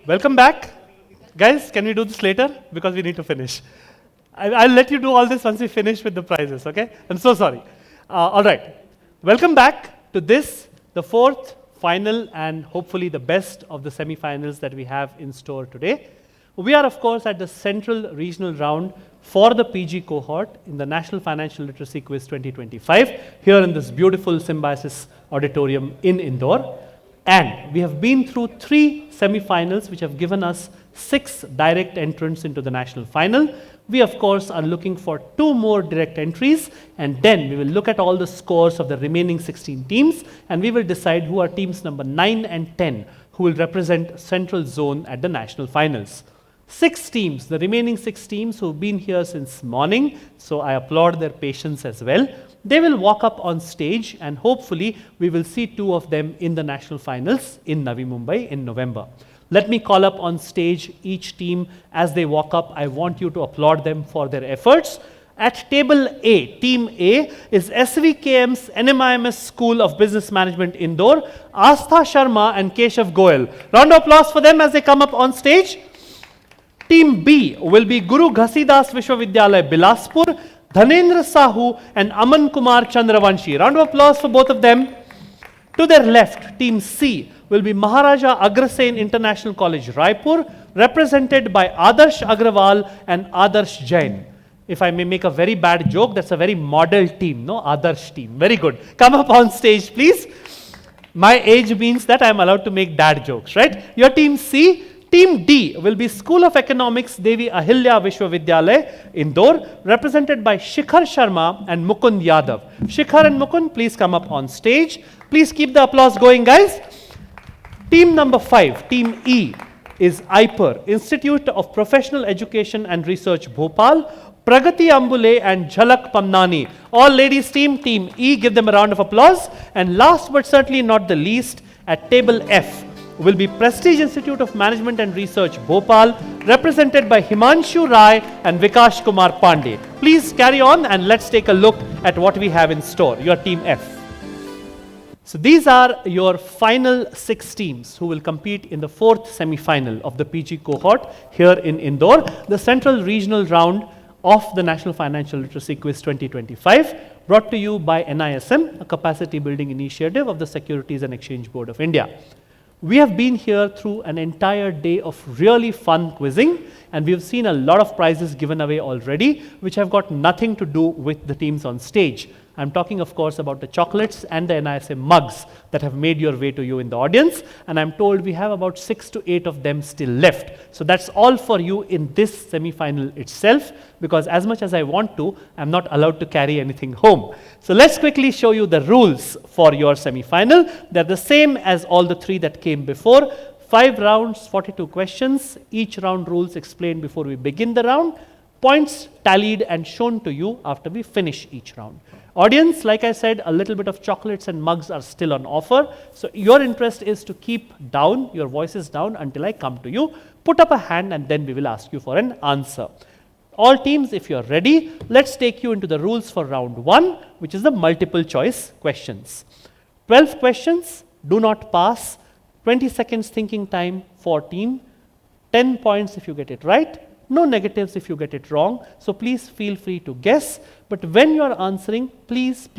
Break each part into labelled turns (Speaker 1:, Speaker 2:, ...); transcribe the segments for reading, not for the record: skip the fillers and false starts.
Speaker 1: Welcome back. Guys, can we do this later? Because we need to finish. I'll let you do all this once we finish with the prizes, okay? I'm so sorry. All right. Welcome back to this, the fourth, final, and hopefully the best of the semi-finals that we have in store today. We are, of course, at the central regional round for the PG cohort in the National Financial Literacy Quiz 2025 here in this beautiful Symbiosis auditorium in Indore. And we have been through 3 semi-finals which have given us 6 direct entrants into the national final. We, of course, are looking for 2 more direct entries, and then we will look at all the scores of the remaining 16 teams, and we will decide who are teams number 9 and 10 who will represent Central Zone at the national finals. 6 teams, the remaining 6 teams who have been here since morning, so I applaud their patience as well. They will walk up on stage, and hopefully we will see 2 of them in the national finals in Navi Mumbai in November. Let me call up on stage each team as they walk up. I want you to applaud them for their efforts. At table A, team A is SVKM's NMIMS School of Business Management Indore, Astha Sharma and Keshav Goyal. Round of applause for them as they come up on stage. Team B will be Guru Ghasidas Vishwavidyalaya Bilaspur, Dhanendra Sahu and Aman Kumar Chandravanshi. Round of applause for both of them. To their left, team C will be Maharaja Agrasen International College, Raipur, represented by Adarsh Agrawal and Adarsh Jain. If I may make a very bad joke, that's a very model team, no? Adarsh team. Very good. Come up on stage, please. My age means that I'm allowed to make dad jokes, right? Your team C. Team D will be School of Economics, Devi Ahilya Vishwavidyalaya, Indore, represented by Shikhar Sharma and Mukund Yadav. Shikhar and Mukund, please come up on stage. Please keep the applause going, guys. Team number 5, Team E, is IPER, Institute of Professional Education and Research, Bhopal, Pragati Ambule and Jhalak Pamnani. All ladies team, Team E, give them a round of applause. And last but certainly not the least, at table F, will be Prestige Institute of Management and Research, Bhopal, represented by Himanshu Rai and Vikash Kumar Pandey. Please carry on and let's take a look at what we have in store, your team F. So these are your final 6 teams who will compete in the 4th semi-final of the PG cohort here in Indore, the central regional round of the National Financial Literacy Quiz 2025, brought to you by NISM, a capacity building initiative of the Securities and Exchange Board of India. We have been here through an entire day of really fun quizzing, and we have seen a lot of prizes given away already, which have got nothing to do with the teams on stage. I'm talking, of course, about the chocolates and the NISM mugs that have made your way to you in the audience, and I'm told we have about 6 to 8 of them still left. So that's all for you in this semi-final itself, because as much as I want to, I'm not allowed to carry anything home. So let's quickly show you the rules for your semi-final. They're the same as all the 3 that came before. 5 rounds, 42 questions. Each round rules explained before we begin the round. Points tallied and shown to you after we finish each round. Audience, like I said, a little bit of chocolates and mugs are still on offer. So your interest is to keep down, your voices down until I come to you. Put up a hand and then we will ask you for an answer. All teams, if you're ready, let's take you into the rules for round 1, which is the multiple choice questions. 12 questions, do not pass, 20 seconds thinking time for team, 10 points if you get it right, no negatives if you get it wrong. So please feel free to guess, but when you are answering, please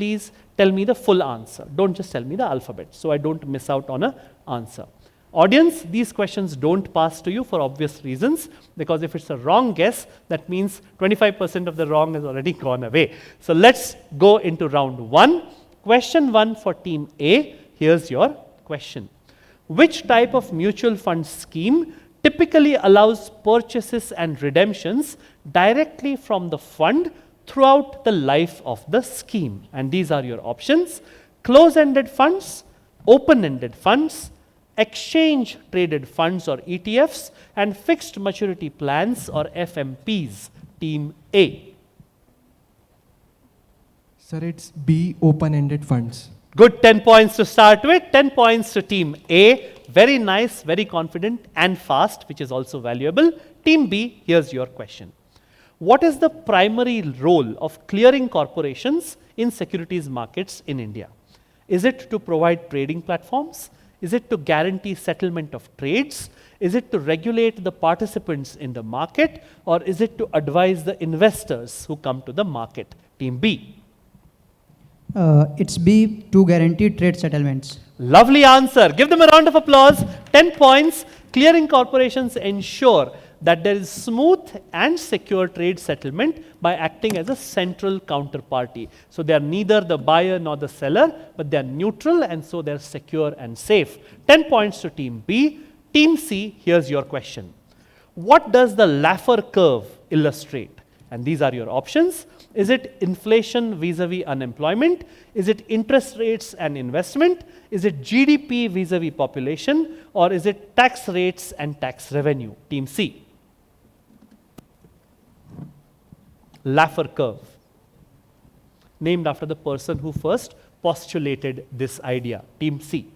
Speaker 1: tell me the full answer. Don't just tell me the alphabet, so I don't miss out on an answer. Audience, these questions don't pass to you for obvious reasons, because if it's a wrong guess, that means 25% of the wrong has already gone away. So let's go into round 1. Question 1 for team A. Here's your question. Which type of mutual fund scheme typically allows purchases and redemptions directly from the fund throughout the life of the scheme? And these are your options: close-ended funds, open-ended funds, exchange traded funds or ETFs, and fixed maturity plans or FMPs. Team A.
Speaker 2: Sir, it's B, open-ended funds.
Speaker 1: Good, 10 points to start with. 10 points to team A. Very nice, very confident and fast, which is also valuable. Team B, here's your question. What is the primary role of clearing corporations in securities markets in India? Is it to provide trading platforms? Is it to guarantee settlement of trades? Is it to regulate the participants in the market? Or is it to advise the investors who come to the market? Team B.
Speaker 3: It's B, to guarantee trade settlements.
Speaker 1: Lovely answer. Give them a round of applause. 10 points. Clearing corporations ensure that there is smooth and secure trade settlement by acting as a central counterparty. So they are neither the buyer nor the seller, but they are neutral, and so they are secure and safe. 10 points to Team B. Team C, here's your question. What does the Laffer curve illustrate? And these are your options. Is it inflation vis-a-vis unemployment? Is it interest rates and investment? Is it GDP vis-a-vis population? Or is it tax rates and tax revenue? Team C. Laffer curve, named after the person who first postulated this idea. Team C.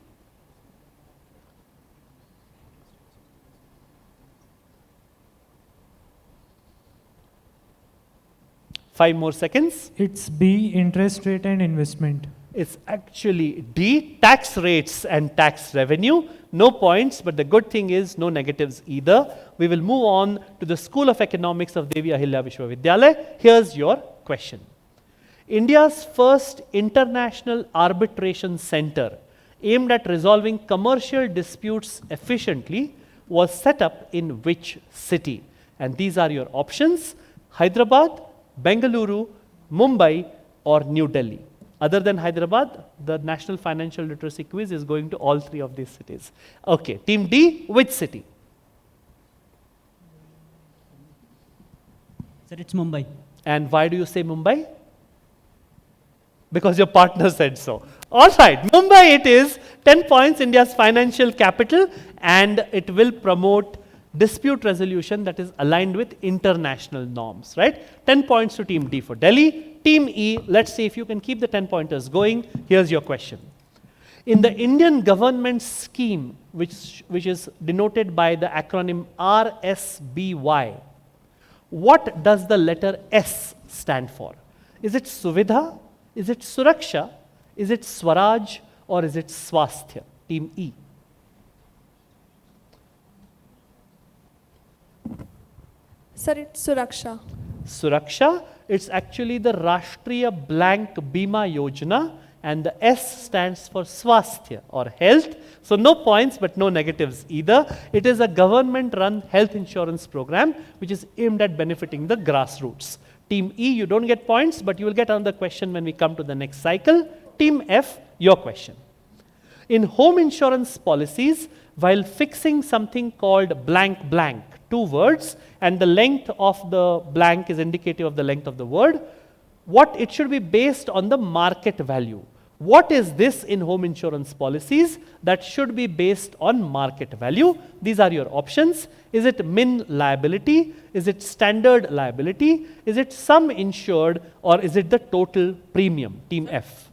Speaker 1: Five more seconds.
Speaker 4: It's B, interest rate and investment.
Speaker 1: It's actually D, tax rates and tax revenue. No points, but the good thing is no negatives either. We will move on to the School of Economics of Devi Ahilya Vishwavidyalaya. Here's your question. India's first international arbitration center aimed at resolving commercial disputes efficiently was set up in which city? And these are your options: Hyderabad, Bengaluru, Mumbai, or New Delhi. Other than Hyderabad, the National Financial Literacy Quiz is going to all three of these cities. Okay, Team D, which city?
Speaker 3: Sir, it's Mumbai.
Speaker 1: And why do you say Mumbai? Because your partner said so. All right, Mumbai it is. 10 points, India's financial capital, and it will promote dispute resolution that is aligned with international norms, right? 10 points to Team D for Delhi. Team E, let's see if you can keep the 10 pointers going. Here's your question. In the Indian government scheme, which is denoted by the acronym RSBY, what does the letter S stand for? Is it Suvidha? Is it Suraksha? Is it Swaraj? Or is it Swasthya? Team E.
Speaker 5: Sir, it's Suraksha.
Speaker 1: Suraksha, it's actually the Rashtriya Blank Bima Yojana, and the S stands for Swasthya or health. So no points but no negatives either. It is a government-run health insurance program which is aimed at benefiting the grassroots. Team E, you don't get points, but you will get another question when we come to the next cycle. Team F, your question. In home insurance policies, while fixing something called blank blank, 2 words, and the length of the blank is indicative of the length of the word, what it should be based on the market value. What is this in home insurance policies that should be based on market value? These are your options. Is it min liability? Is it standard liability? Is it sum insured? Or is it the total premium? Team F.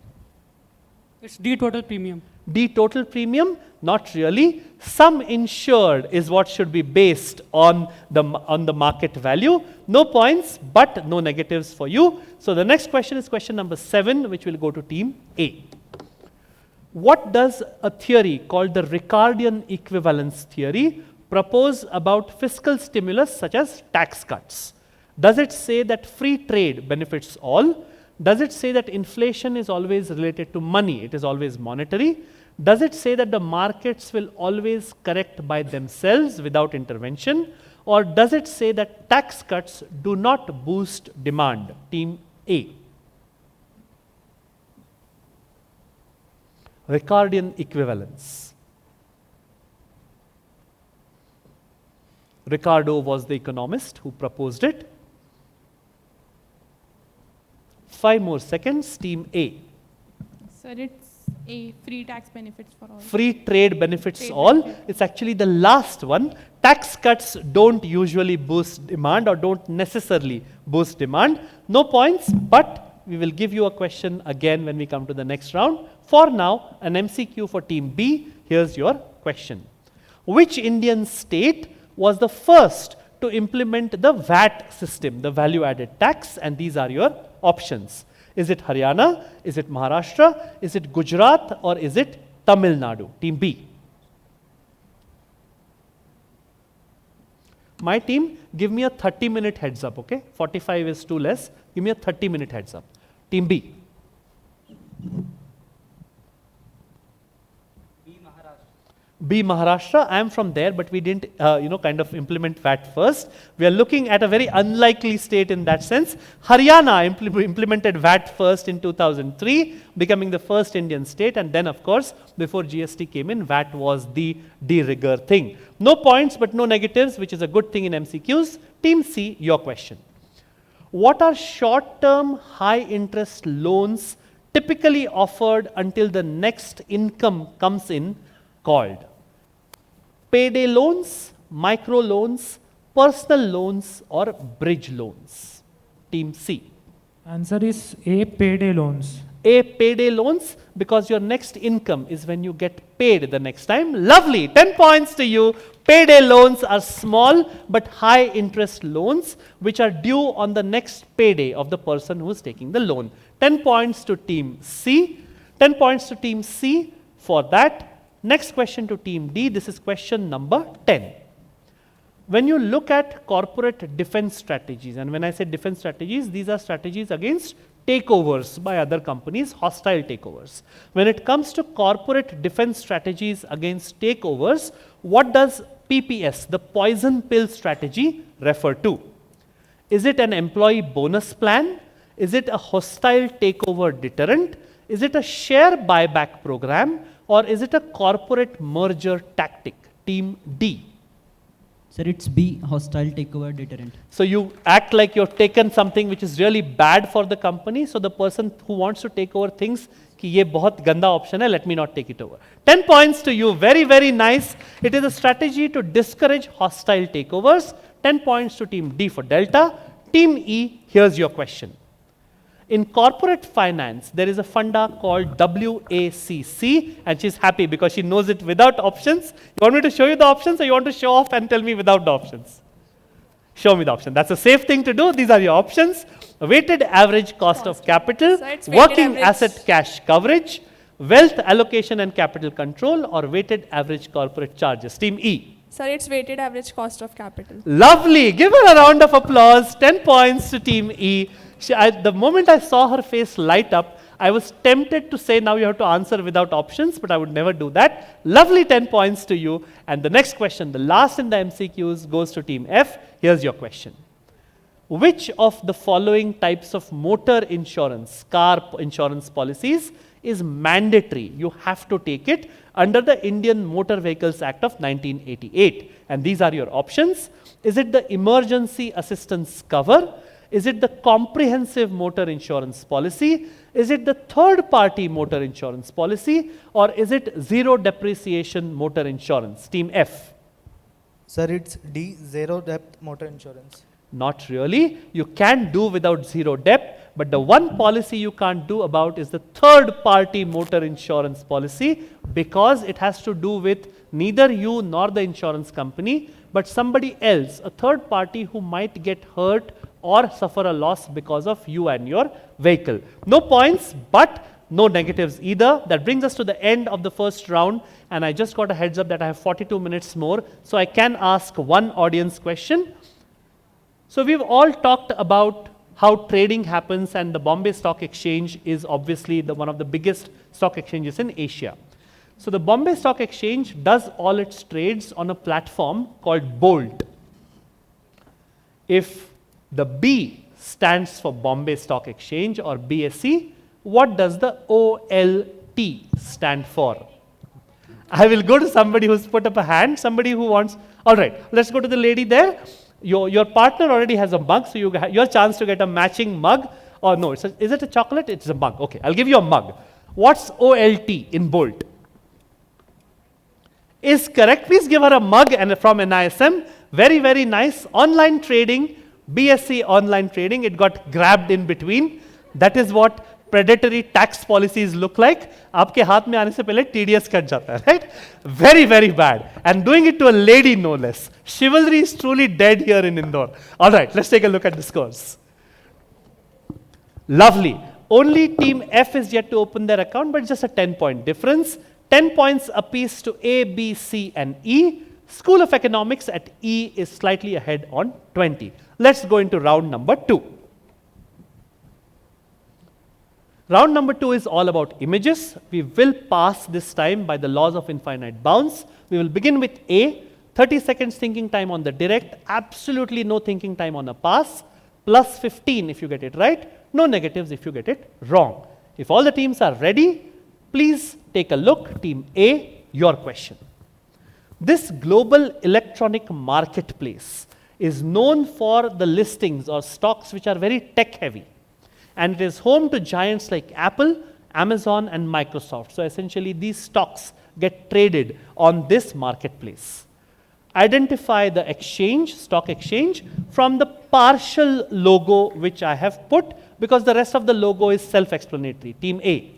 Speaker 6: It's D, total premium.
Speaker 1: D, total premium? Not really. Sum insured is what should be based on the market value. No points, but no negatives for you. So the next question is question number 7, which will go to Team A. What does a theory called the Ricardian equivalence theory propose about fiscal stimulus such as tax cuts? Does it say that free trade benefits all? Does it say that inflation is always related to money, it is always monetary? Does it say that the markets will always correct by themselves without intervention? Or does it say that tax cuts do not boost demand? Team A. Ricardian equivalence. Ricardo was the economist who proposed it. 5 more seconds, Team A.
Speaker 5: Sir, it's A, free tax benefits for all.
Speaker 1: Free trade benefits
Speaker 5: Trade
Speaker 1: all.
Speaker 5: benefit.
Speaker 1: It's actually the last one. Tax cuts don't usually boost demand or don't necessarily boost demand. No points, but we will give you a question again when we come to the next round. For now, an MCQ for Team B. Here's your question. Which Indian state was the first to implement the VAT system, the value added tax? And these are your options. Is it Haryana? Is it Maharashtra? Is it Gujarat? Or is it Tamil Nadu? Team B. My team, give me a 30-minute heads up, okay? 45 is too less. Give me a 30-minute heads up. Team B. B Maharashtra. I am from there, but we didn't, kind of implement VAT first. We are looking at a very unlikely state in that sense. Haryana implemented VAT first in 2003, becoming the first Indian state. And then, of course, before GST came in, VAT was the de rigueur thing. No points, but no negatives, which is a good thing in MCQs. Team C, your question. What are short-term, high-interest loans typically offered until the next income comes in called? Payday loans, micro loans, personal loans, or bridge loans? Team C.
Speaker 4: Answer is A, payday loans.
Speaker 1: A, payday loans, because your next income is when you get paid the next time. Lovely, 10 points to you. Payday loans are small but high interest loans which are due on the next payday of the person who is taking the loan. 10 points to team C. 10 points to team C for that. Next question to team D. This is question number 10. When you look at corporate defense strategies, and when I say defense strategies, these are strategies against takeovers by other companies, hostile takeovers. When it comes to corporate defense strategies against takeovers, what does PPS, the poison pill strategy, refer to? Is it an employee bonus plan? Is it a hostile takeover deterrent? Is it a share buyback program? Or is it a corporate merger tactic? Team D.
Speaker 3: Sir, it's B, hostile takeover deterrent.
Speaker 1: So you act like you've taken something which is really bad for the company, so the person who wants to take over thinks कि ये बहुत गंदा option है, let me not take it over. 10 points to you, very, very nice. It is a strategy to discourage hostile takeovers. 10 points to team D for Delta. Team E, here's your question. In corporate finance, there is a funda called WACC, and she's happy because she knows it without options. You want me to show you the options, or you want to show off and tell me without the options? Show me the option. That's a safe thing to do. These are your options. Weighted average cost of capital,
Speaker 5: So it's weighted
Speaker 1: working
Speaker 5: average.
Speaker 1: asset cash coverage, wealth allocation and capital control, or weighted average corporate charges. Team E.
Speaker 5: Sir, it's weighted average cost of capital.
Speaker 1: Lovely. Give her a round of applause. 10 points to Team E. The moment I saw her face light up, I was tempted to say now you have to answer without options, but I would never do that. Lovely 10 points to you. And the next question, the last in the MCQs, goes to Team F. Here's your question. Which of the following types of motor insurance, car insurance policies is mandatory? You have to take it under the Indian Motor Vehicles Act of 1988. And these are your options. Is it the emergency assistance cover? Is it the comprehensive motor insurance policy? Is it the third party motor insurance policy? Or is it zero depreciation motor insurance? Team F.
Speaker 7: Sir, it's D, zero depth motor insurance.
Speaker 1: Not really. You can do without zero depth, but the one policy you can't do about is the third party motor insurance policy, because it has to do with neither you nor the insurance company, but somebody else, a third party who might get hurt or suffer a loss because of you and your vehicle. No points, but no negatives either. That brings us to the end of the first round, and I just got a heads up that I have 42 minutes more, so I can ask one audience question. So we've all talked about how trading happens, and the Bombay Stock Exchange is obviously one of the biggest stock exchanges in Asia. So the Bombay Stock Exchange does all its trades on a platform called Bolt. If the B stands for Bombay Stock Exchange or BSE, what does the OLT stand for? I will go to somebody who's put up a hand, somebody who wants, all right, let's go to the lady there. Your partner already has a mug, so your chance to get a matching mug. Or no, is it a chocolate? It's a mug. Okay, I'll give you a mug. What's OLT in Bolt? Is correct. Please give her a mug and from NISM. Very, very nice. Online trading, BSE online trading. It got grabbed in between. That is what predatory tax policies look like. आपके हाथ में आने से पहले TDS cut जाता है, right? Very, very bad. And doing it to a lady, no less. Chivalry is truly dead here in Indore. All right, let's take a look at the scores. Lovely. Only team F is yet to open their account, but just a 10-point difference. 10 points apiece to A, B, C, and E. School of Economics at E is slightly ahead on 20. Let's go into round number 2. Round number 2 is all about images. We will pass this time by the laws of infinite bounds. We will begin with A, 30 seconds thinking time on the direct, absolutely no thinking time on a pass, plus 15 if you get it right, no negatives if you get it wrong. If all the teams are ready, please take a look. Team A, your question. This global electronic marketplace is known for the listings or stocks which are very tech heavy. And it is home to giants like Apple, Amazon, and Microsoft. So essentially, these stocks get traded on this marketplace. Identify the exchange, stock exchange, from the partial logo which I have put, because the rest of the logo is self-explanatory. Team A.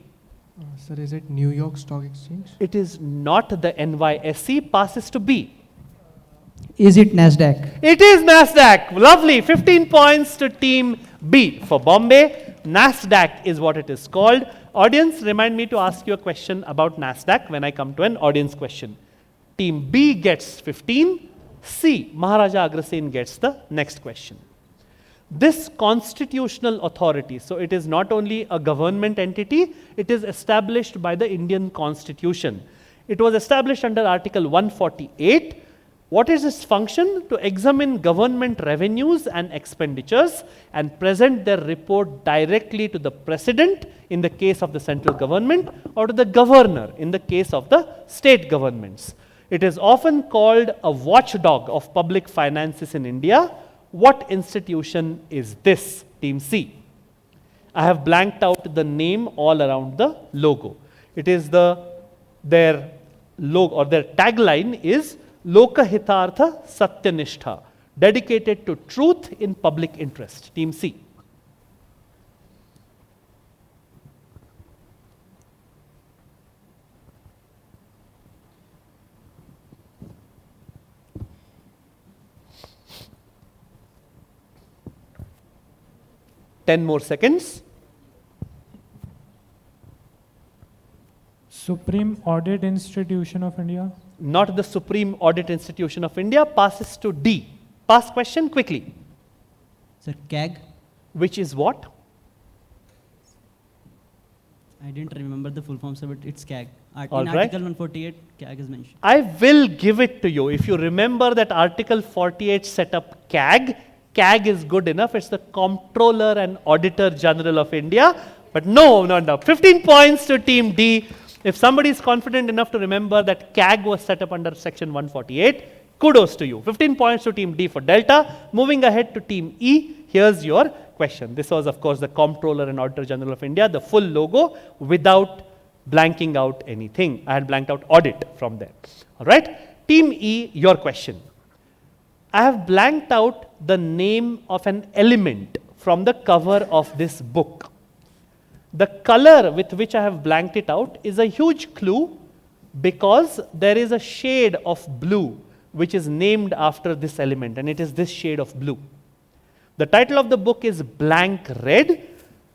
Speaker 2: Sir, is it New York Stock Exchange?
Speaker 1: It is not the NYSE, passes to B.
Speaker 3: Is it NASDAQ?
Speaker 1: It is NASDAQ. Lovely. 15 points to Team B. For Bombay, NASDAQ is what it is called. Audience, remind me to ask you a question about NASDAQ when I come to an audience question. Team B gets 15. C, Maharaja Agrasen gets the next question. This constitutional authority, so it is not only a government entity, it is established by the Indian Constitution. It was established under Article 148. What is its function? To examine government revenues and expenditures and present their report directly to the president in the case of the central government, or to the governor in the case of the state governments. It is often called a watchdog of public finances in India. What institution is this? Team C. I have blanked out the name all around the logo. It is their logo, or their tagline is Lokahitartha Satyanishtha, dedicated to truth in public interest. Team C. Ten more seconds.
Speaker 4: Supreme Audit Institution of India.
Speaker 1: Not the Supreme Audit Institution of India, passes to D. Pass question quickly.
Speaker 3: Sir, CAG?
Speaker 1: Which is what?
Speaker 3: I didn't remember the full form, sir, but it's CAG.
Speaker 1: All
Speaker 3: In
Speaker 1: right.
Speaker 3: Article 148, CAG is mentioned.
Speaker 1: I will give it to you. If you remember that Article 48 set up CAG, CAG is good enough. It's the Comptroller and Auditor General of India. But no. 15 points to Team D. If somebody is confident enough to remember that CAG was set up under Section 148, kudos to you. 15 points to Team D for Delta. Moving ahead to Team E, here's your question. This was, of course, the Comptroller and Auditor General of India, the full logo without blanking out anything. I had blanked out audit from there. All right. Team E, your question. I have blanked out the name of an element from the cover of this book. The color with which I have blanked it out is a huge clue, because there is a shade of blue which is named after this element, and it is this shade of blue. The title of the book is Blank Red.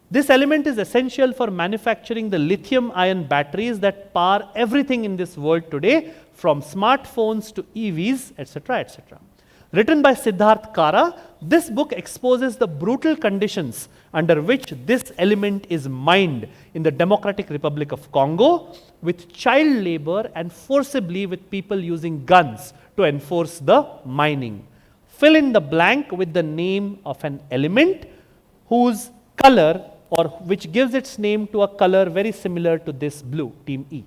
Speaker 1: This element is essential for manufacturing the lithium-ion batteries that power everything in this world today, from smartphones to EVs, etc., etc. Written by Siddharth Kara, this book exposes the brutal conditions under which this element is mined in the Democratic Republic of Congo, with child labor and forcibly with people using guns to enforce the mining. Fill in the blank with the name of an element whose color, or which gives its name to a color very similar to this blue, Team E.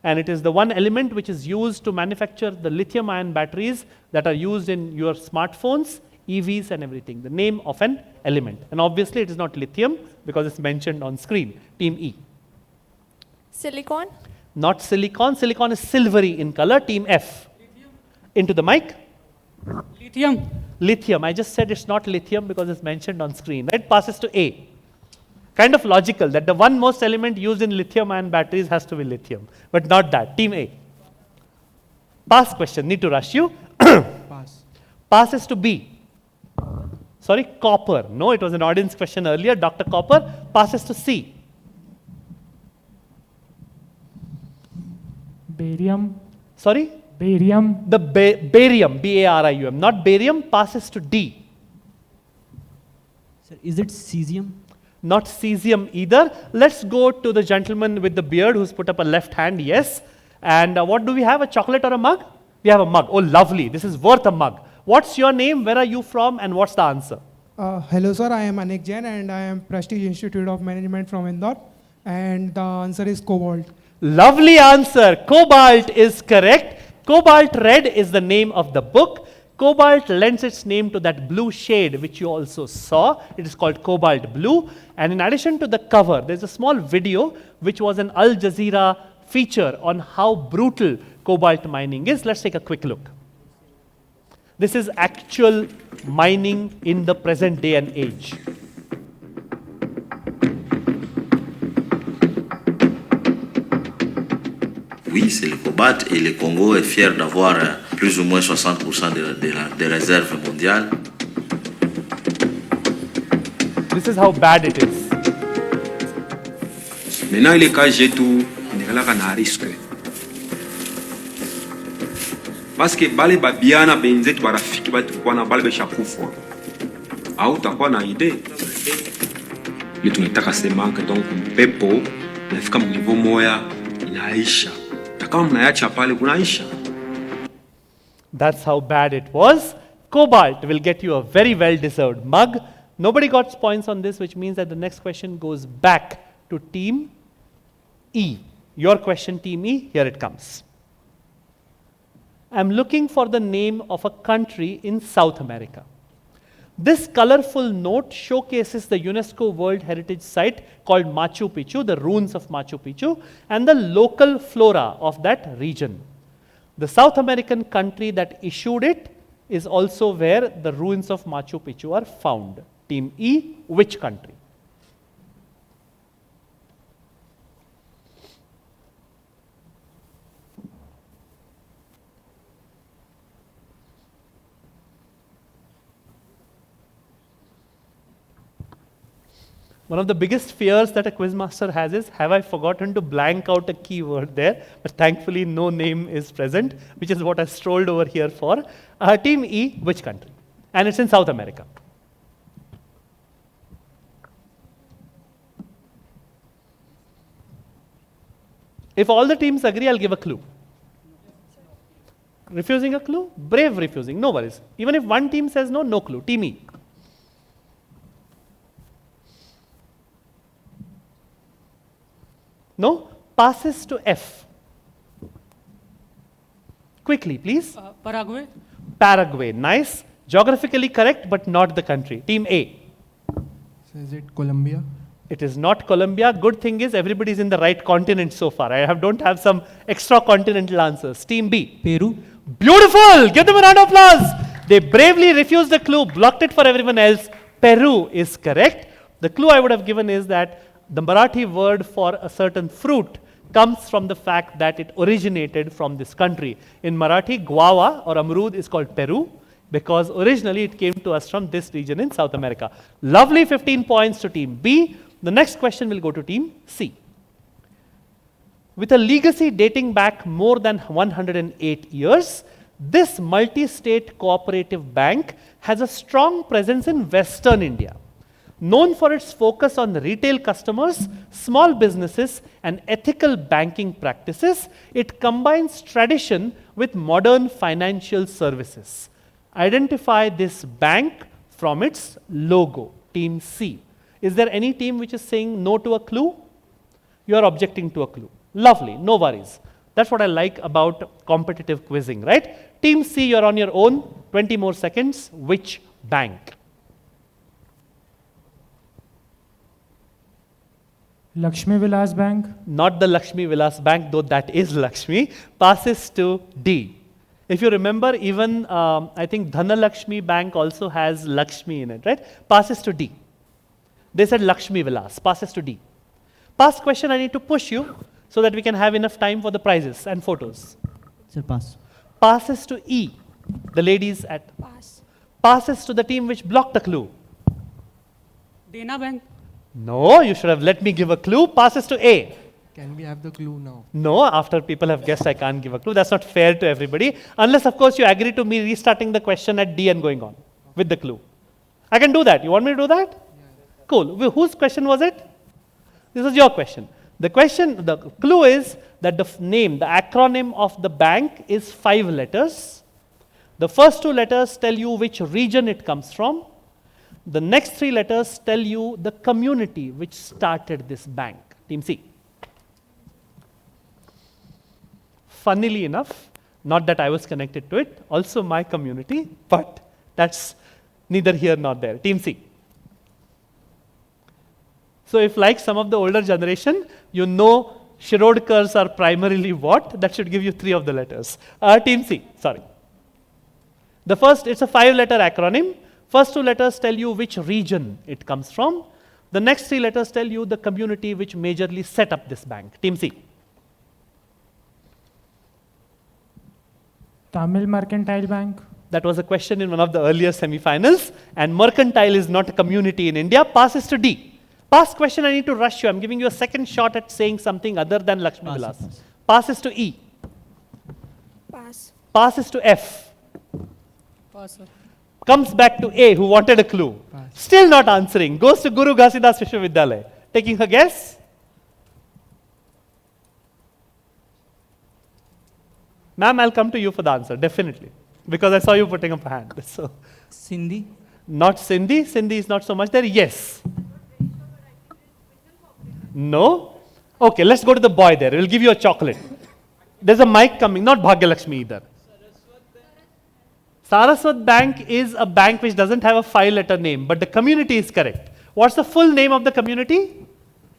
Speaker 1: And it is the one element which is used to manufacture the lithium-ion batteries that are used in your smartphones, EVs and everything. The name of an element. And obviously it is not lithium because it's mentioned on screen. Team E.
Speaker 5: Silicon.
Speaker 1: Not silicon. Silicon is silvery in color. Team F. Lithium. Into the mic.
Speaker 6: Lithium.
Speaker 1: Lithium. I just said it's not lithium because it's mentioned on screen. Right? Passes to A. Kind of logical that the one most element used in lithium-ion batteries has to be lithium, but not that. Team A. Pass question. Need to rush you.
Speaker 2: Pass.
Speaker 1: Passes to B. Sorry, copper. No, it was an audience question earlier. Dr. Copper. Passes to C.
Speaker 4: Barium.
Speaker 1: Sorry?
Speaker 4: Barium.
Speaker 1: The barium, B-A-R-I-U-M, not barium, passes to D.
Speaker 3: Sir, is it cesium?
Speaker 1: Not cesium either. Let's go to the gentleman with the beard who's put up a left hand, yes. And what do we have, a chocolate or a mug? We have a mug. Oh, lovely. This is worth a mug. What's your name? Where are you from? And what's the answer?
Speaker 2: Hello, sir. I am Anik Jain and I am Prestige Institute of Management from Indore. And the answer is cobalt.
Speaker 1: Lovely answer. Cobalt is correct. Cobalt red is the name of the book. Cobalt lends its name to that blue shade which you also saw. It is called cobalt blue. And in addition to the cover, there's a small video which was an Al Jazeera feature on how brutal cobalt mining is. Let's take a quick look. This is actual mining in the present day and age.
Speaker 8: Oui, c'est le cobalt et le Congo est fier d'avoir plus ou moins 60% des réserves mondiales.
Speaker 1: This is how bad it is.
Speaker 9: Maintenant, il est cas tout, il est là qu'on risque. Parce que bale babiana benzetu barafiki batu kwa na bale beshakufa. Au utakuwa na idea. Ile tunataka sema que donc pepo nafika mnivo moya inaisha. Kama mnaacha pale kunaisha.
Speaker 1: That's how bad it was. Cobalt will get you a very well-deserved mug. Nobody got points on this, which means that the next question goes back to Team E. Your question, Team E, here it comes. I'm looking for the name of a country in South America. This colorful note showcases the UNESCO World Heritage Site called Machu Picchu, the ruins of Machu Picchu, and the local flora of that region. The South American country that issued it is also where the ruins of Machu Picchu are found. Team E, which country? One of the biggest fears that a quizmaster has is, have I forgotten to blank out a keyword there? But thankfully, no name is present, which is what I strolled over here for. Team E, which country? And it's in South America. If all the teams agree, I'll give a clue. Refusing a clue? Brave refusing, no worries. Even if one team says no, no clue. Team E. No? Passes to F. Quickly, please.
Speaker 6: Paraguay.
Speaker 1: Paraguay. Nice. Geographically correct, but not the country. Team A.
Speaker 2: So is it Colombia?
Speaker 1: It is not Colombia. Good thing is everybody is in the right continent so far. Don't have some extra continental answers. Team B.
Speaker 3: Peru.
Speaker 1: Beautiful. Give them a round of applause. They bravely refused the clue, blocked it for everyone else. Peru is correct. The clue I would have given is that the Marathi word for a certain fruit comes from the fact that it originated from this country. In Marathi, guava or amrud is called Peru because originally it came to us from this region in South America. Lovely 15 points to Team B. The next question will go to Team C. With a legacy dating back more than 108 years, this multi-state cooperative bank has a strong presence in Western India. Known for its focus on retail customers, small businesses, and ethical banking practices, it combines tradition with modern financial services. Identify this bank from its logo. Team C. Is there any team which is saying no to a clue? You are objecting to a clue. Lovely, no worries. That's what I like about competitive quizzing, right? Team C, you're on your own. 20 more seconds. Which bank?
Speaker 4: Lakshmi Vilas Bank.
Speaker 1: Not the Lakshmi Vilas Bank, though that is Lakshmi. Passes to D. If you remember, even I think Dhanalakshmi Bank also has Lakshmi in it, right? Passes to D. They said Lakshmi Vilas. Passes to D. Past question, I need to push you so that we can have enough time for the prizes and photos.
Speaker 3: Sir, pass.
Speaker 1: Passes to E. The ladies at
Speaker 5: Pass.
Speaker 1: passes to the team which blocked the clue.
Speaker 6: Dena Bank.
Speaker 1: No, you should have let me give a clue. Passes to A.
Speaker 10: Can we have the clue now?
Speaker 1: No, after people have guessed, I can't give a clue. That's not fair to everybody. Unless, of course, you agree to me restarting the question at D and going on with the clue. I can do that. You want me to do that? Yeah. Cool. Whose question was it? This is your question. The clue is that the acronym of the bank is 5 letters. The first 2 letters tell you which region it comes from. The next 3 letters tell you the community which started this bank. Team C. Funnily enough, not that I was connected to it, also my community, but that's neither here nor there. Team C. So if like some of the older generation, you know Shirodkars are primarily what? That should give you 3 of the letters. Team C, sorry. The first, it's a 5-letter acronym. First 2 letters tell you which region it comes from. The next 3 letters tell you the community which majorly set up this bank. Team C.
Speaker 4: Tamil Mercantile Bank.
Speaker 1: That was a question in one of the earlier semi-finals, and mercantile is not a community in India. Passes to D. Pass question, I need to rush you. I'm giving you a second shot at saying something other than Lakshmi Vilas. Passes to E.
Speaker 5: Pass.
Speaker 1: Passes to F.
Speaker 6: Pass, sir.
Speaker 1: Comes back to A, who wanted a clue. Still not answering. Goes to Guru Ghasidas Vishwavidyalaya. Taking her guess? Ma'am, I'll come to you for the answer, definitely. Because I saw you putting up a hand. So,
Speaker 3: Sindhi.
Speaker 1: not Sindhi. Sindhi is not so much there. Yes. No? Okay, let's go to the boy there. We'll give you a chocolate. There's a mic coming. Not Bhagyalakshmi either. Saraswat Bank is a bank which doesn't have a 5-letter name, but the community is correct. What's the full name of the community?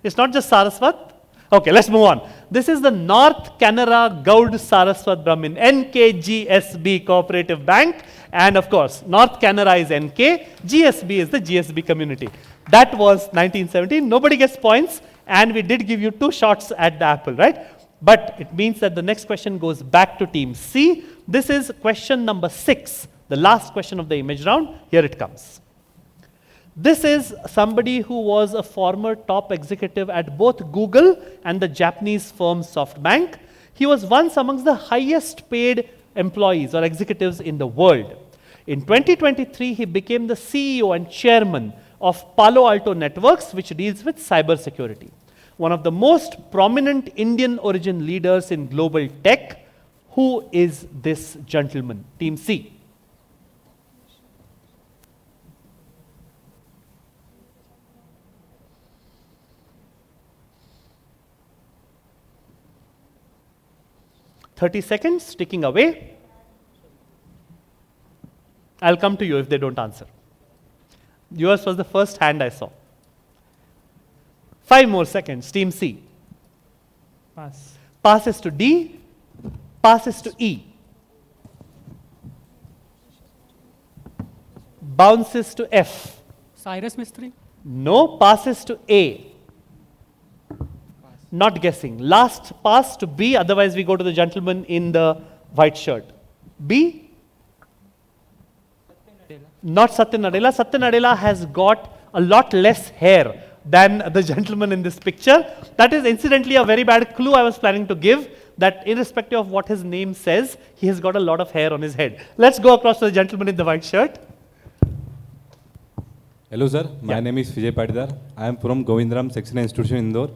Speaker 1: It's not just Saraswat. Okay, let's move on. This is the North Canara Gaud Saraswat Brahmin, NKGSB Cooperative Bank. And of course, North Canara is NK, GSB is the GSB community. That was 1917. Nobody gets points, and we did give you 2 shots at the apple, right? But it means that the next question goes back to team C. This is question number 6, the last question of the image round. Here it comes. This is somebody who was a former top executive at both Google and the Japanese firm SoftBank. He was once amongst the highest paid employees or executives in the world. In 2023, he became the CEO and chairman of Palo Alto Networks, which deals with cybersecurity. One of the most prominent Indian origin leaders in global tech. Who is this gentleman? Team C. "30 seconds, ticking away. I'll come to you if they don't answer. Yours was the first hand I saw. 5 more seconds, team C.
Speaker 4: Pass.
Speaker 1: Passes to D, passes to E. Bounces to F.
Speaker 6: Cyrus Mistry.
Speaker 1: No, passes to A. Not guessing. Last pass to B, otherwise we go to the gentleman in the white shirt. B? Not Satya Nadella. Satya Nadella has got a lot less hair than the gentleman in this picture. That is incidentally a very bad clue I was planning to give, that irrespective of what his name says, he has got a lot of hair on his head. Let's go across to the gentleman in the white shirt.
Speaker 11: Hello sir, my name is Vijay Patidar. I am from Govindram Section Institution Indore.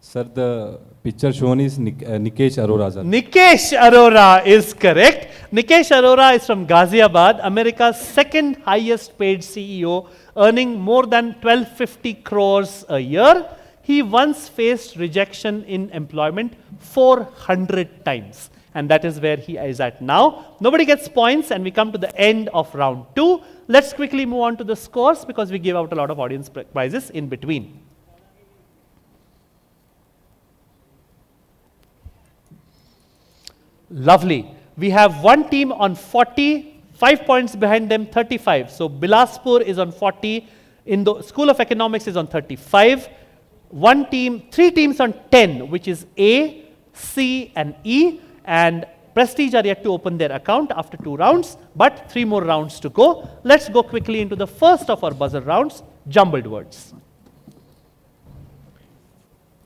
Speaker 11: Sir, the picture shown is Nikesh Arora, sir.
Speaker 1: Nikesh Arora is correct. Nikesh Arora is from Ghaziabad, America's second highest paid CEO, earning more than 1250 crores a year. He once faced rejection in employment 400 times. And that is where he is at now. Nobody gets points, and we come to the end of round 2. Let's quickly move on to the scores because we give out a lot of audience prizes in between. Lovely. We have one team on 40, 5 points behind them, 35. So Bilaspur is on 40. In the School of Economics is on 35. 3 teams on 10, which is A, C, and E. And Prestige are yet to open their account after 2 rounds, but 3 more rounds to go. Let's go quickly into the first of our buzzer rounds, jumbled words.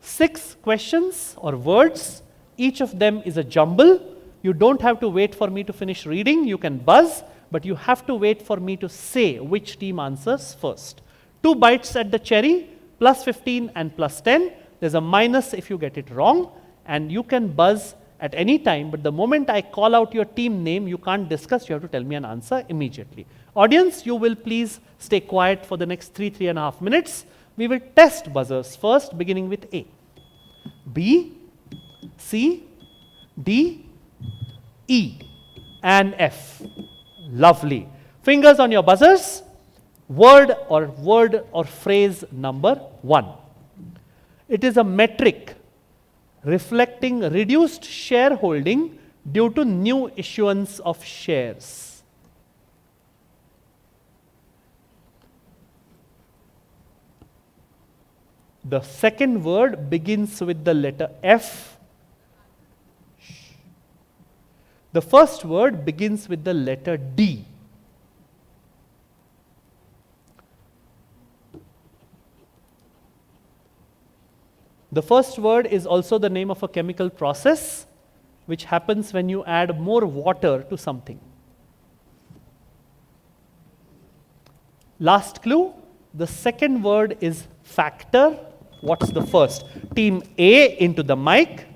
Speaker 1: 6 questions or words. Each of them is a jumble. You don't have to wait for me to finish reading. You can buzz, but you have to wait for me to say which team answers first. 2 bites at the cherry, plus 15 and plus 10. There's a minus if you get it wrong, and you can buzz at any time, but the moment I call out your team name, you can't discuss, you have to tell me an answer immediately. Audience, you will please stay quiet for the next 3.5 minutes. We will test buzzers first, beginning with A. B, C, D, E, and F. Lovely. Fingers on your buzzers. Word or phrase number 1. It is a metric reflecting reduced shareholding due to new issuance of shares. The second word begins with the letter F. The first word begins with the letter D. The first word is also the name of a chemical process which happens when you add more water to something. Last clue, the second word is factor. What's the first? Team A into the mic.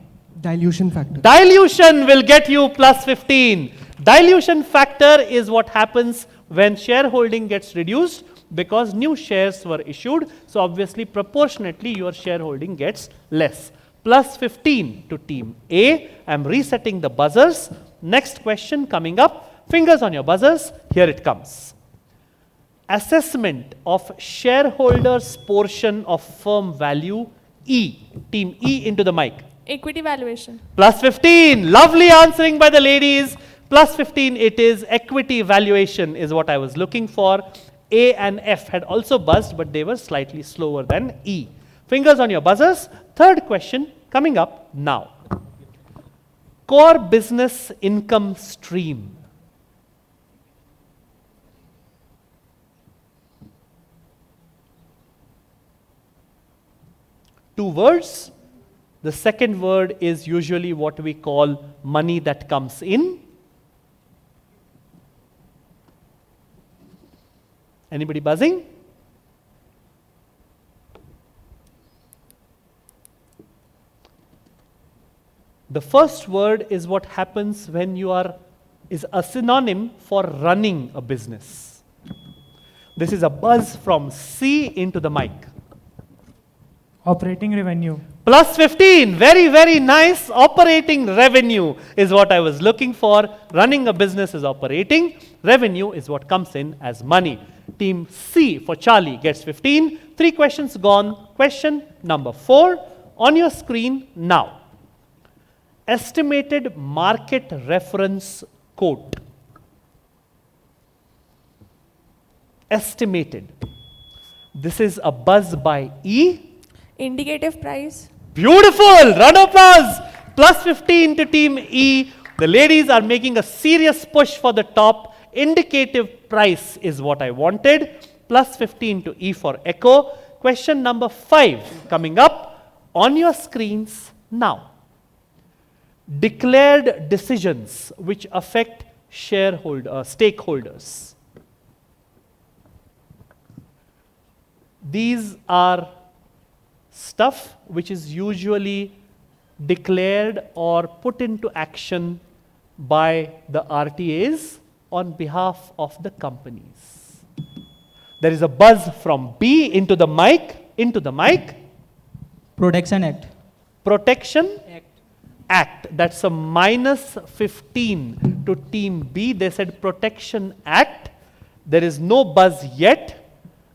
Speaker 10: Dilution factor.
Speaker 1: Dilution will get you plus 15. Dilution factor is what happens when shareholding gets reduced because new shares were issued. So obviously, proportionately, your shareholding gets less. Plus 15 to team A. I'm resetting the buzzers. Next question coming up. Fingers on your buzzers. Here it comes. Assessment of shareholders' portion of firm value E. Team E into the mic.
Speaker 5: Equity valuation.
Speaker 1: Plus 15. Lovely answering by the ladies. Plus 15 it is. Equity valuation is what I was looking for. A and F had also buzzed, but they were slightly slower than E. Fingers on your buzzers. Third question coming up now. Core business income stream. Two words. The second word is usually what we call money that comes in. Anybody buzzing? The first word is what happens when you is a synonym for running a business. This is a buzz from C into the mic.
Speaker 4: Operating revenue.
Speaker 1: Plus 15, very, very nice. Operating revenue is what I was looking for. Running a business is operating. Revenue is what comes in as money. Team C for Charlie gets 15. 3 questions gone. Question number 4 on your screen now. Estimated market reference quote. Estimated. This is a buzz by E.
Speaker 5: Indicative price.
Speaker 1: Beautiful! Round of applause! Plus 15 to team E. The ladies are making a serious push for the top. Indicative price is what I wanted. Plus 15 to E for echo. Question number 5 coming up on your screens now. Declared decisions which affect stakeholders. These are stuff which is usually declared or put into action by the RTAs on behalf of the companies. There is a buzz from B into the mic.
Speaker 3: Protection Act.
Speaker 1: Protection Act. That's a minus 15 to team B. They said Protection Act. There is no buzz yet.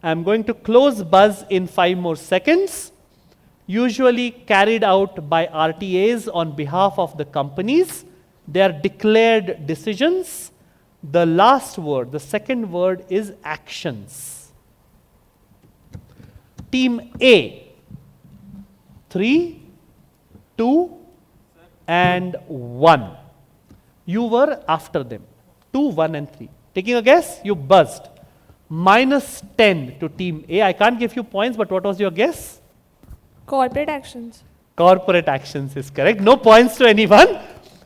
Speaker 1: I'm going to close buzz in 5 more seconds. Usually carried out by RTAs on behalf of the companies. They are declared decisions. The last word, the second word is actions. Team A, 3, 2, and 1. You were after them. 2, 1, and 3. Taking a guess? You buzzed. Minus 10 to team A. I can't give you points, but what was your guess?
Speaker 5: Corporate actions.
Speaker 1: Corporate actions is correct. No points to anyone.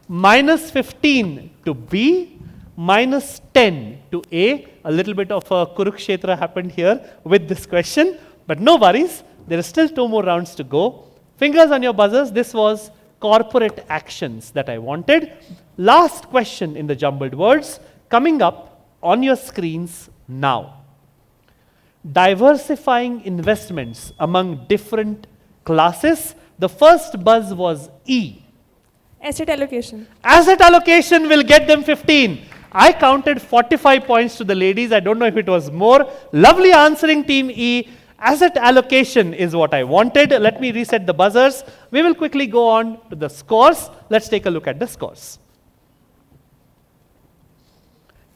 Speaker 1: Minus 15 to B, minus 10 to A. A little bit of a Kurukshetra happened here with this question, but no worries. There are still 2 more rounds to go. Fingers on your buzzers. This was corporate actions that I wanted. Last question in the jumbled words coming up on your screens now. Diversifying investments among different classes. The first buzz was E.
Speaker 5: Asset allocation.
Speaker 1: Asset allocation will get them 15. I counted 45 points to the ladies. I don't know if it was more. Lovely answering, team E. Asset allocation is what I wanted. Let me reset the buzzers. We will quickly go on to the scores. Let's take a look at the scores.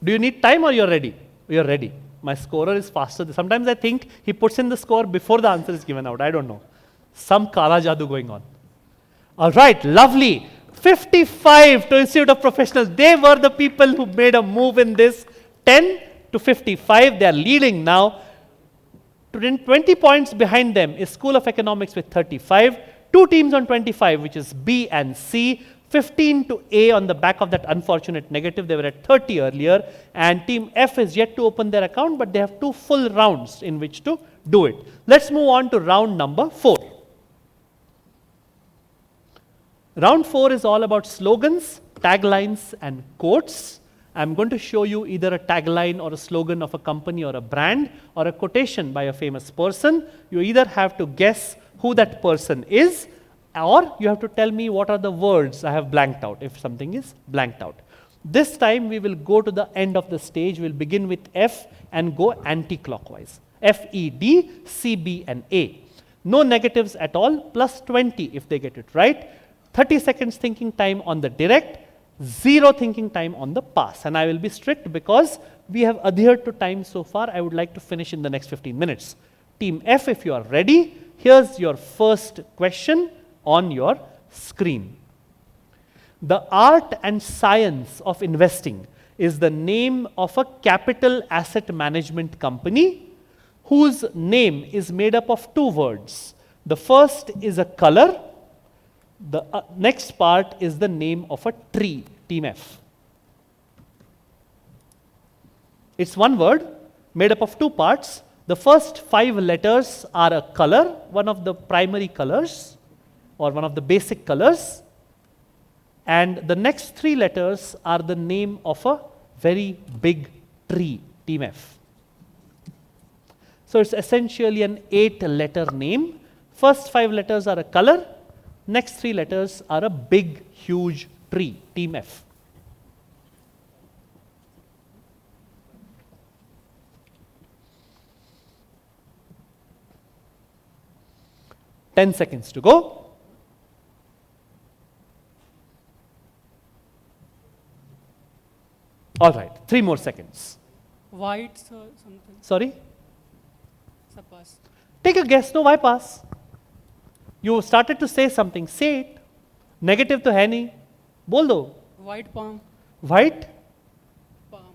Speaker 1: Do you need time or you're ready? You're ready. My scorer is faster. Sometimes I think he puts in the score before the answer is given out. I don't know. Some kala jadoo going on. All right, lovely. 55 to Institute of Professionals. They were the people who made a move in this. 10 to 55. They are leading now. 20 points behind them is School of Economics with 35. 2 teams on 25, which is B and C. 15 to A on the back of that unfortunate negative. They were at 30 earlier. And team F is yet to open their account, but they have 2 full rounds in which to do it. Let's move on to round number 4. Round 4 is all about slogans, taglines, and quotes. I'm going to show you either a tagline or a slogan of a company or a brand or a quotation by a famous person. You either have to guess who that person is, or you have to tell me what are the words I have blanked out if something is blanked out. This time we will go to the end of the stage. We'll begin with F and go anti-clockwise. F, E, D, C, B, and A. No negatives at all, plus 20 if they get it right. 30 seconds thinking time on the direct, 0 thinking time on the pass. And I will be strict because we have adhered to time so far. I would like to finish in the next 15 minutes. Team F, if you are ready, here's your first question on your screen. The art and science of investing is the name of a capital asset management company whose name is made up of 2 words. The first is a color. The next part is the name of a tree, team F. It's one word made up of 2 parts. The first 5 letters are a color, one of the primary colors or one of the basic colors. And the next 3 letters are the name of a very big tree, team F. So it's essentially an 8-letter name. First 5 letters are a color. Next 3 letters are a big, huge tree, team F. Ten seconds to go. All right, 3 more seconds.
Speaker 6: White, something.
Speaker 1: Sorry?
Speaker 6: Suppose.
Speaker 1: Take a guess. No, why pass? You started to say something. Say it. Negative to है नहीं. बोल दो.
Speaker 6: White palm.
Speaker 1: White?
Speaker 6: Palm.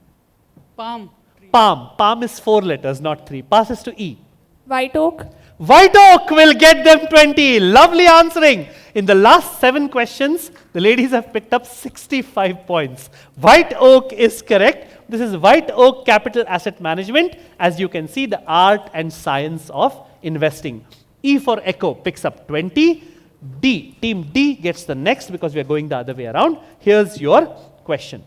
Speaker 6: Palm. Tree.
Speaker 1: Palm. Palm is 4 letters, not 3. Passes to E.
Speaker 5: White oak.
Speaker 1: White oak will get them 20. Lovely answering. In the last 7 questions, the ladies have picked up 65 points. White oak is correct. This is White Oak Capital Asset Management. As you can see, the art and science of investing. E for echo picks up 20. D, team D gets the next because we are going the other way around. Here's your question.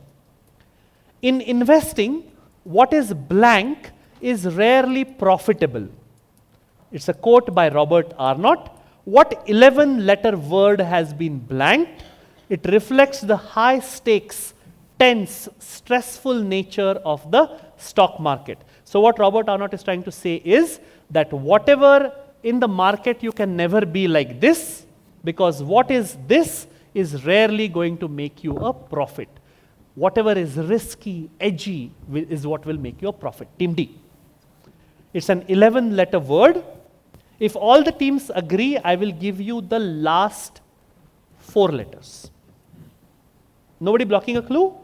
Speaker 1: In investing, what is blank is rarely profitable. It's a quote by Robert Arnott. What 11-letter word has been blanked? It reflects the high stakes, tense, stressful nature of the stock market. So what Robert Arnott is trying to say is that whatever in the market you can never be like this, because what is this is rarely going to make you a profit. Whatever is risky, edgy is what will make you a profit. Team D. It's an 11-letter word. If all the teams agree, I will give you the last 4 letters. Nobody blocking a clue?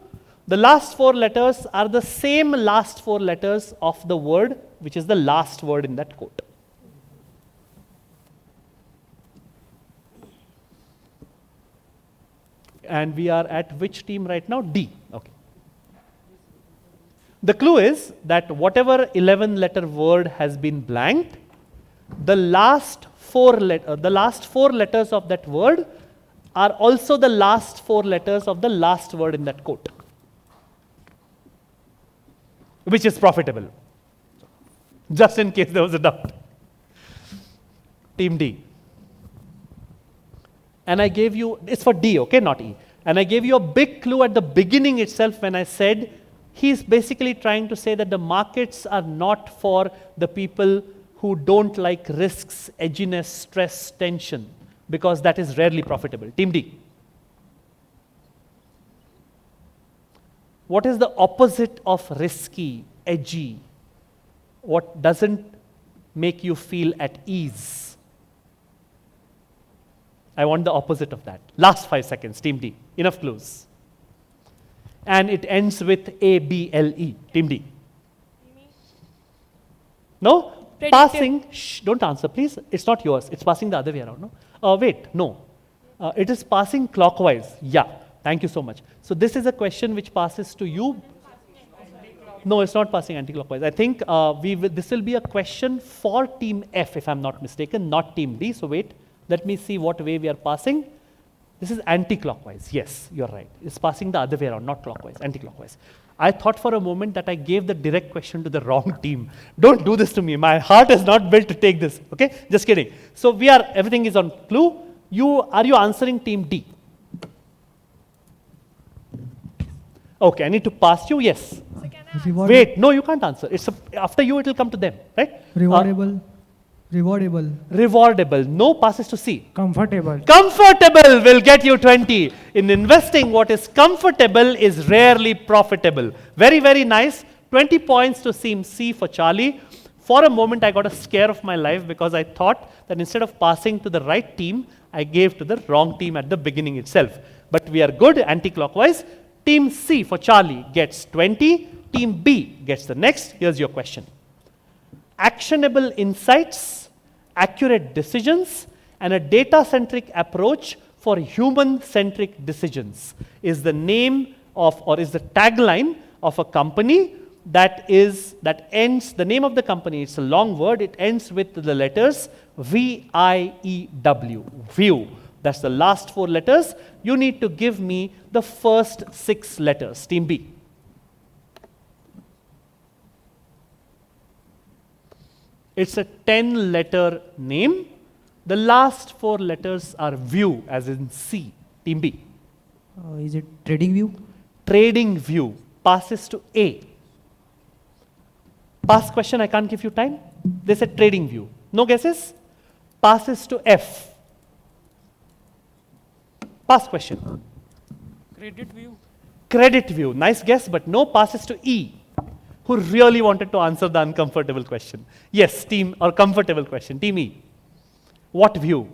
Speaker 1: The last 4 letters are the same last 4 letters of the word, which is the last word in that quote. And we are at which team right now? D. Okay. The clue is that whatever 11-letter word has been blanked, the last four letters of that word are also the last 4 letters of the last word in that quote, which is profitable. Just in case there was a doubt. Team D. And I gave you, it's for D, okay, not E. And I gave you a big clue at the beginning itself when I said he's basically trying to say that the markets are not for the people who don't like risks, edginess, stress, tension, because that is rarely profitable. Team D. What is the opposite of risky, edgy? What doesn't make you feel at ease? I want the opposite of that. Last 5 seconds, Team D. Enough clues. And it ends with A-B-L-E. Team D. No?
Speaker 5: Predictive.
Speaker 1: Passing. Shh, don't answer, please. It's not yours. It's passing the other way around. No? Wait, no. It is passing clockwise. Yeah. Thank you so much. So this is a question which passes to you. No, it's not passing anti-clockwise. I think this will be a question for Team F, if I'm not mistaken, not Team D. So wait. Let me see what way we are passing. This is anti-clockwise. Yes, you're right. It's passing the other way around, not clockwise, anti-clockwise. I thought for a moment that I gave the direct question to the wrong team. Don't do this to me. My heart is not built to take this. Okay? Just kidding. So everything is on clue. Are you answering Team D? Okay, I need to pass you. Yes. Wait, no, you can't answer. After you, it will come to them, right?
Speaker 2: Rewardable. Rewardable.
Speaker 1: Rewardable. No, passes to C.
Speaker 4: Comfortable.
Speaker 1: Comfortable will get you 20. In investing, what is comfortable is rarely profitable. Very, very nice. 20 points to Team C for Charlie. For a moment, I got a scare of my life because I thought that instead of passing to the right team, I gave to the wrong team at the beginning itself. But we are good, anti-clockwise. Team C for Charlie gets 20. Team B gets the next. Here's your question. Actionable insights, accurate decisions, and a data-centric approach for human-centric decisions is the name of, or is the tagline of a company that ends, the name of the company, it's a long word, it ends with the letters V-I-E-W, view. That's the last 4 letters. You need to give me the first 6 letters. Team B. It's a 10-letter name. The last 4 letters are view, as in C. Team B.
Speaker 3: Is it trading view?
Speaker 1: Trading view passes to A. Pass question, I can't give you time. They said trading view. No guesses? Passes to F. Pass question.
Speaker 6: Credit view.
Speaker 1: Credit view. Nice guess, but no, passes to E. Who really wanted to answer the uncomfortable question? Yes, team, or comfortable question. Team E. What view?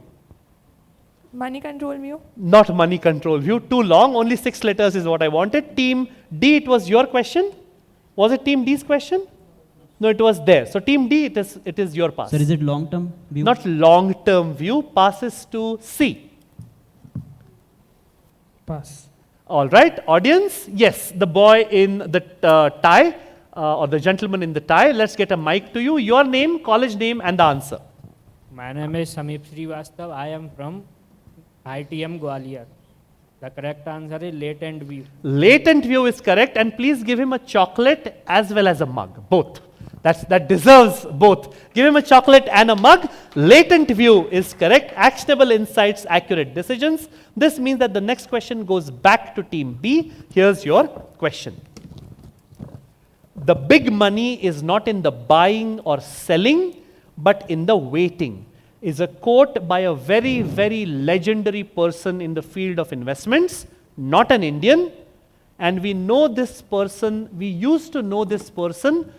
Speaker 5: Money control view.
Speaker 1: Not money control view. Too long. Only 6 letters is what I wanted. Team D, it was your question? Was it Team D's question? No, it was there. So Team D, it is your pass.
Speaker 3: Sir, is it long-term view?
Speaker 1: Not long-term view. Passes to C.
Speaker 4: Pass.
Speaker 1: All right. Audience? Yes, the boy in the tie. Or the gentleman in the tie, let's get a mic to you. Your name, college name, and the answer.
Speaker 10: My name is Sameep Srivastav. I am from ITM Gwalior. The correct answer is latent view.
Speaker 1: Latent view is correct, and please give him a chocolate as well as a mug, both. That deserves both. Give him a chocolate and a mug. Latent view is correct. Actionable insights, accurate decisions. This means that the next question goes back to Team B. Here's your question. The big money is not in the buying or selling, but in the waiting, is a quote by a very, very legendary person in the field of investments, not an Indian. And we know this person, we used to know this person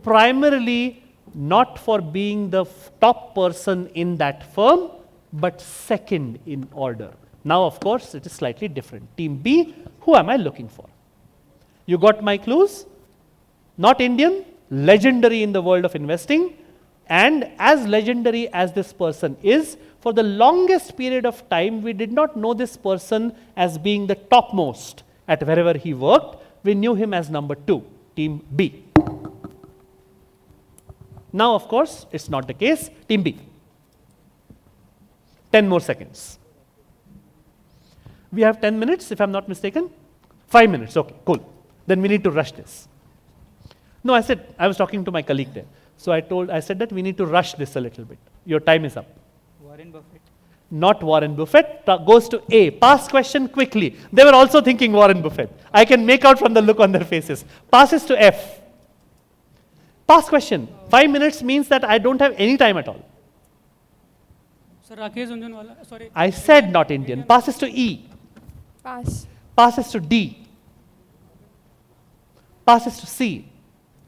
Speaker 1: primarily not for being the top person in that firm, but second in order. Now, of course, it is slightly different. Team B, who am I looking for? You got my clues? Not Indian, legendary in the world of investing, and as legendary as this person is, for the longest period of time, we did not know this person as being the topmost at wherever he worked. We knew him as number 2, team B. Now, of course, it's not the case. Team B. 10 more seconds. We have 10 minutes, if I'm not mistaken. 5 minutes, okay, cool. Then we need to rush this. No, I was talking to my colleague there. So I said that we need to rush this a little bit. Your time is up.
Speaker 7: Warren Buffett.
Speaker 1: Not Warren Buffett. Goes to A. Pass question quickly. They were also thinking Warren Buffett. I can make out from the look on their faces. Passes to F. Pass question. 5 minutes means that I don't have any time at all.
Speaker 6: Sir, Rakesh Unjanwala, sorry.
Speaker 1: I said not Indian. Passes to E.
Speaker 5: Pass.
Speaker 1: Passes to D. Passes to C.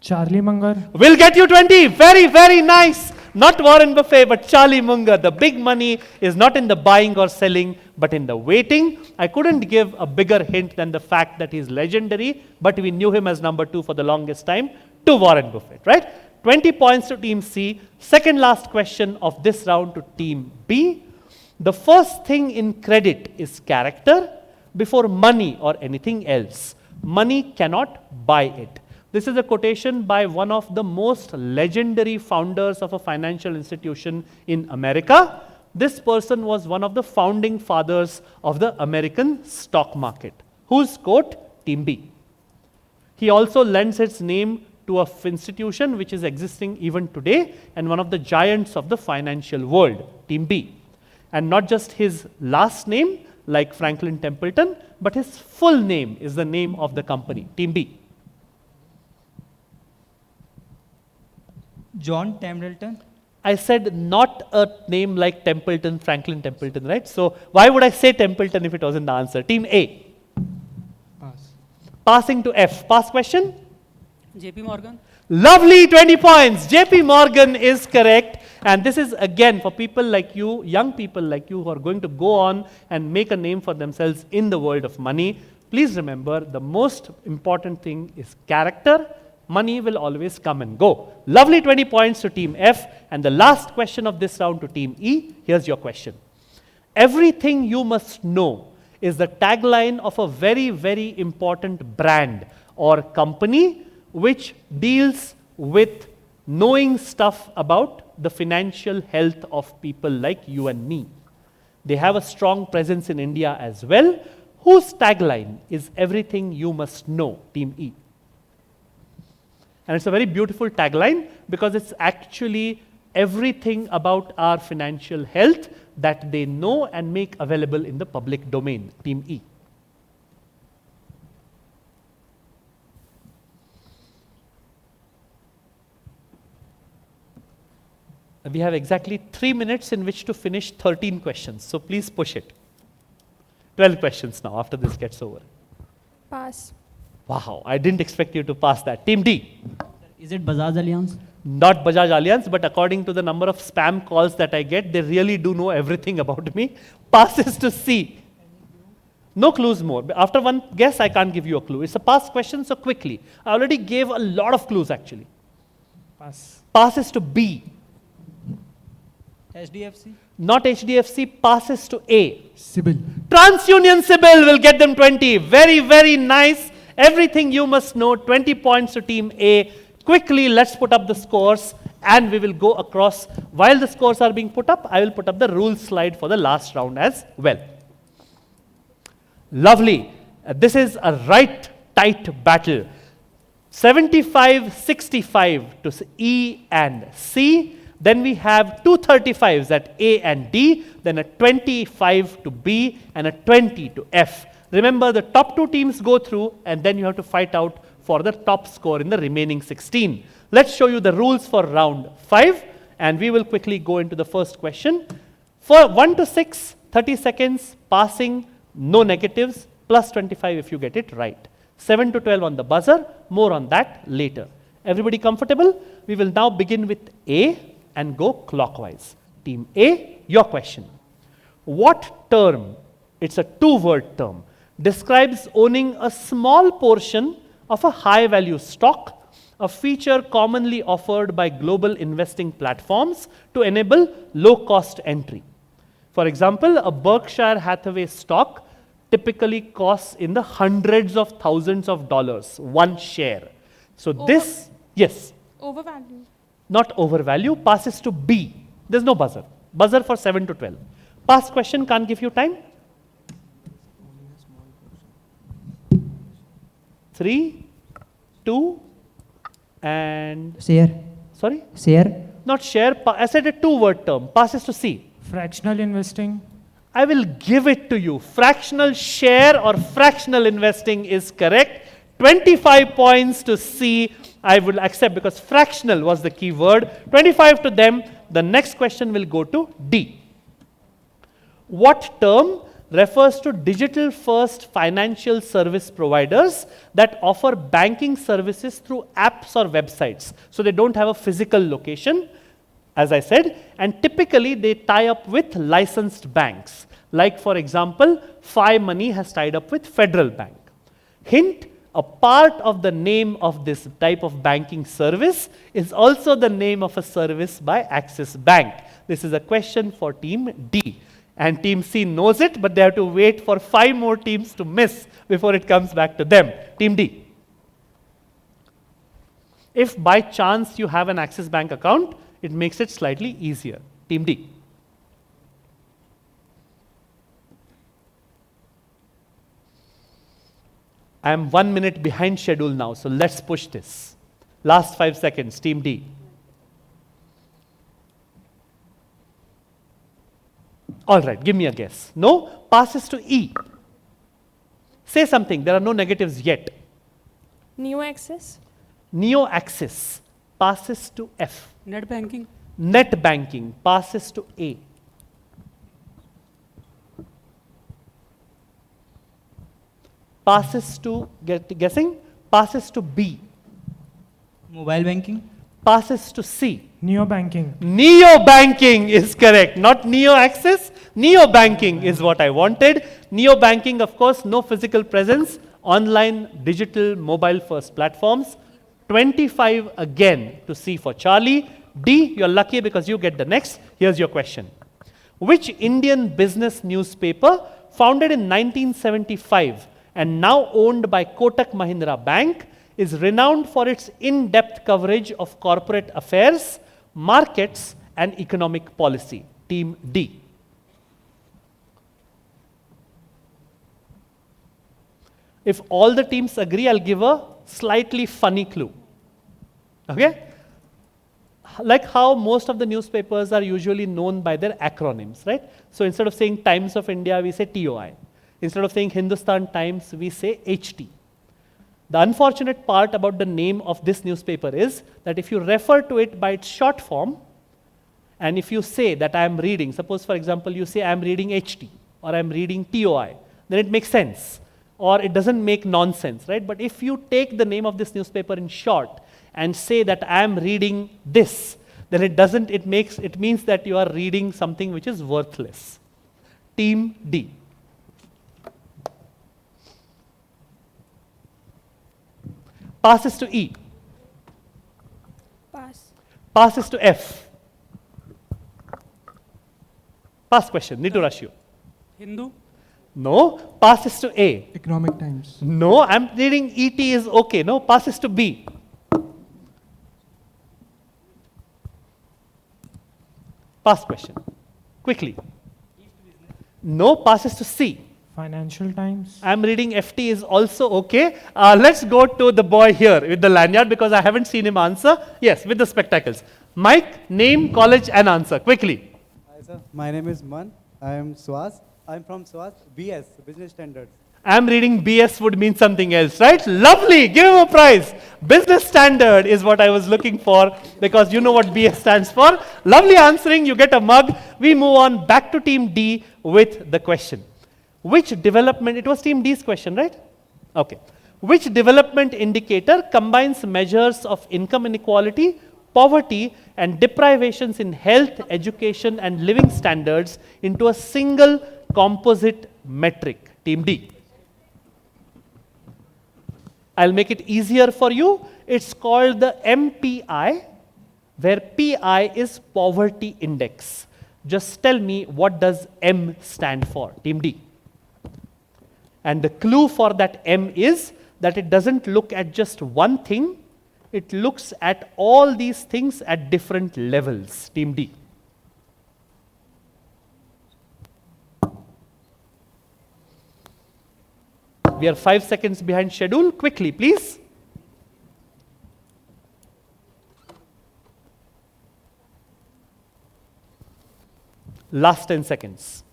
Speaker 4: Charlie Munger.
Speaker 1: Will get you 20. Very, very nice. Not Warren Buffett, but Charlie Munger. The big money is not in the buying or selling, but in the waiting. I couldn't give a bigger hint than the fact that he's legendary, but we knew him as number 2 for the longest time, to Warren Buffett, right? 20 points to team C. Second last question of this round to team B. The first thing in credit is character before money or anything else. Money cannot buy it. This is a quotation by one of the most legendary founders of a financial institution in America. This person was one of the founding fathers of the American stock market. Whose quote? Team B. He also lends its name to an institution which is existing even today and one of the giants of the financial world, Team B. And not just his last name, like Franklin Templeton, but his full name is the name of the company, Team B.
Speaker 7: John Templeton.
Speaker 1: I said not a name like Templeton, Franklin Templeton, right? So why would I say Templeton if it wasn't the answer? Team A.
Speaker 2: Pass.
Speaker 1: Passing to F. Pass question?
Speaker 6: JP Morgan.
Speaker 1: Lovely, 20 points. JP Morgan is correct. And this is again for people like you, young people like you who are going to go on and make a name for themselves in the world of money. Please remember the most important thing is character. Money will always come and go. Lovely 20 points to team F. And the last question of this round to team E. Here's your question. Everything you must know is the tagline of a very, very important brand or company which deals with knowing stuff about the financial health of people like you and me. They have a strong presence in India as well. Whose tagline is everything you must know, team E? And it's a very beautiful tagline because it's actually everything about our financial health that they know and make available in the public domain, team E. We have exactly 3 minutes in which to finish 13 questions. So please push it. 12 questions now after this gets over.
Speaker 5: Pass.
Speaker 1: Wow, I didn't expect you to pass that. Team D.
Speaker 3: Is it Bajaj Allianz?
Speaker 1: Not Bajaj Allianz, but according to the number of spam calls that I get, they really do know everything about me. Passes to C. No clues more. After one guess, I can't give you a clue. It's a pass question, so quickly. I already gave a lot of clues actually.
Speaker 2: Pass.
Speaker 1: Passes to B.
Speaker 7: HDFC.
Speaker 1: Not HDFC, passes to A.
Speaker 2: Sibyl.
Speaker 1: TransUnion Sibyl will get them 20. Very, very nice. Everything you must know, 20 points to team A. Quickly, let's put up the scores and we will go across. While the scores are being put up, I will put up the rules slide for the last round as well. Lovely. This is a right tight battle. 75-65 to E and C. Then we have 235s at A and D, then a 25 to B and a 20 to F. Remember, the top 2 teams go through and then you have to fight out for the top score in the remaining 16. Let's show you the rules for round 5 and we will quickly go into the first question. For 1 to 6, 30 seconds, passing, no negatives, plus 25 if you get it right. 7 to 12 on the buzzer, more on that later. Everybody comfortable? We will now begin with A and go clockwise. Team A, your question. What term, it's a 2-word term, describes owning a small portion of a high-value stock, a feature commonly offered by global investing platforms to enable low-cost entry? For example, a Berkshire Hathaway stock typically costs in the hundreds of thousands of dollars, one share. So this, yes,
Speaker 5: Overvalue.
Speaker 1: not overvalue, passes to B. There's no buzzer. Buzzer for 7 to 12. Past question, can't give you time. 3, 2, and
Speaker 3: Share.
Speaker 1: sorry?
Speaker 3: Share.
Speaker 1: Not share, I said a two-word term, passes to C.
Speaker 4: Fractional investing.
Speaker 1: I will give it to you. Fractional share or fractional investing is correct. 25 points to C, I will accept because fractional was the key word. 25 to them. The next question will go to D. What term refers to digital first financial service providers that offer banking services through apps or websites? So they don't have a physical location, as I said, and typically they tie up with licensed banks. Like for example, Phi Money has tied up with Federal Bank. Hint, a part of the name of this type of banking service is also the name of a service by Axis Bank. This is a question for team D. And team C knows it, but they have to wait for 5 more teams to miss before it comes back to them. Team D. If by chance you have an Axis Bank account, it makes it slightly easier. Team D. I am 1 minute behind schedule now, so let's push this. Last 5 seconds, Team D. All right, give me a guess. No? Passes to E. Say something, there are no negatives yet.
Speaker 5: Neo Access.
Speaker 1: Neo Axis passes to F.
Speaker 6: Net banking.
Speaker 1: Net banking passes to A. Passes to, guessing, passes to B.
Speaker 3: Mobile banking.
Speaker 1: Passes to C.
Speaker 4: Neo banking.
Speaker 1: Neo banking is correct, not Neo Access. Neo banking is what I wanted. Neo banking, of course, no physical presence, online, digital, mobile first platforms. 25 again to C for Charlie. D, you're lucky because you get the next. Here's your question. Which Indian business newspaper, founded in 1975 and now owned by Kotak Mahindra Bank, is renowned for its in-depth coverage of corporate affairs, markets, and economic policy? Team D. If all the teams agree, I'll give a slightly funny clue. Okay? Like how most of the newspapers are usually known by their acronyms, right? So instead of saying Times of India, we say TOI. Instead of saying Hindustan Times, we say HT. The unfortunate part about the name of this newspaper is that if you refer to it by its short form, and if you say that I am reading, suppose for example you say I am reading HT or I am reading TOI, then it makes sense, or it doesn't make nonsense, right? But if you take the name of this newspaper in short and say that I am reading this, then it means that you are reading something which is worthless. Team D. Passes to E.
Speaker 5: Pass.
Speaker 1: Passes to F. Pass question, need to rush you.
Speaker 6: Hindu.
Speaker 1: No, passes to A.
Speaker 2: Economic Times.
Speaker 1: No, I'm reading ET is okay. No, passes to B. Pass question, quickly. No, passes to C.
Speaker 4: Financial Times.
Speaker 1: I'm reading FT is also okay. Let's go to the boy here with the lanyard because I haven't seen him answer. Yes, with the spectacles. Mike, name, college, and answer, quickly.
Speaker 12: Hi sir, my name is Man. I am Swas. I'm from Swas, BS, Business Standards.
Speaker 1: I'm reading BS would mean something else, right? Lovely, give him a prize. Business standard is what I was looking for because you know what BS stands for. Lovely answering, you get a mug. We move on back to team D with the question. Which development, it was team D's question, right? Okay. Which development indicator combines measures of income inequality, poverty, and deprivations in health, education, and living standards into a single composite metric? Team D. I'll make it easier for you. It's called the MPI, where PI is poverty index. Just tell me what does M stand for, Team D. And the clue for that M is that it doesn't look at just one thing, it looks at all these things at different levels, Team D. We are 5 seconds behind schedule. Quickly, please. Last 10 seconds.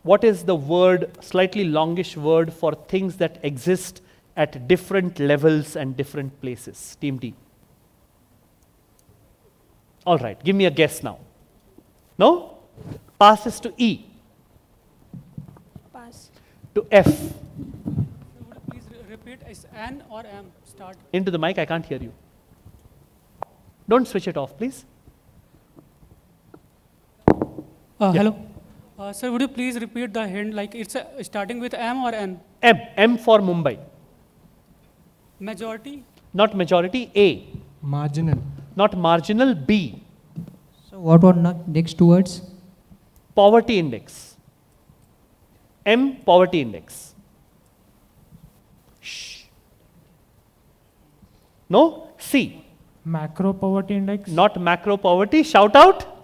Speaker 1: What is the word, slightly longish word for things that exist at different levels and different places? Team D. All right, give me a guess now. No? Passes to E.
Speaker 5: Pass.
Speaker 1: To F.
Speaker 6: Would you please repeat, is N or M? Start.
Speaker 1: Into the mic, I can't hear you. Don't switch it off, please. Yeah.
Speaker 6: Hello. Sir, would you please repeat the hint, like it's starting with M or N?
Speaker 1: M. M for Mumbai.
Speaker 6: Majority?
Speaker 1: Not majority, A.
Speaker 4: Marginal.
Speaker 1: Not marginal, B.
Speaker 3: So what were next two words?
Speaker 1: Poverty index. M, poverty index. Shh. No? C.
Speaker 4: Macro poverty index.
Speaker 1: Not macro poverty. Shout out.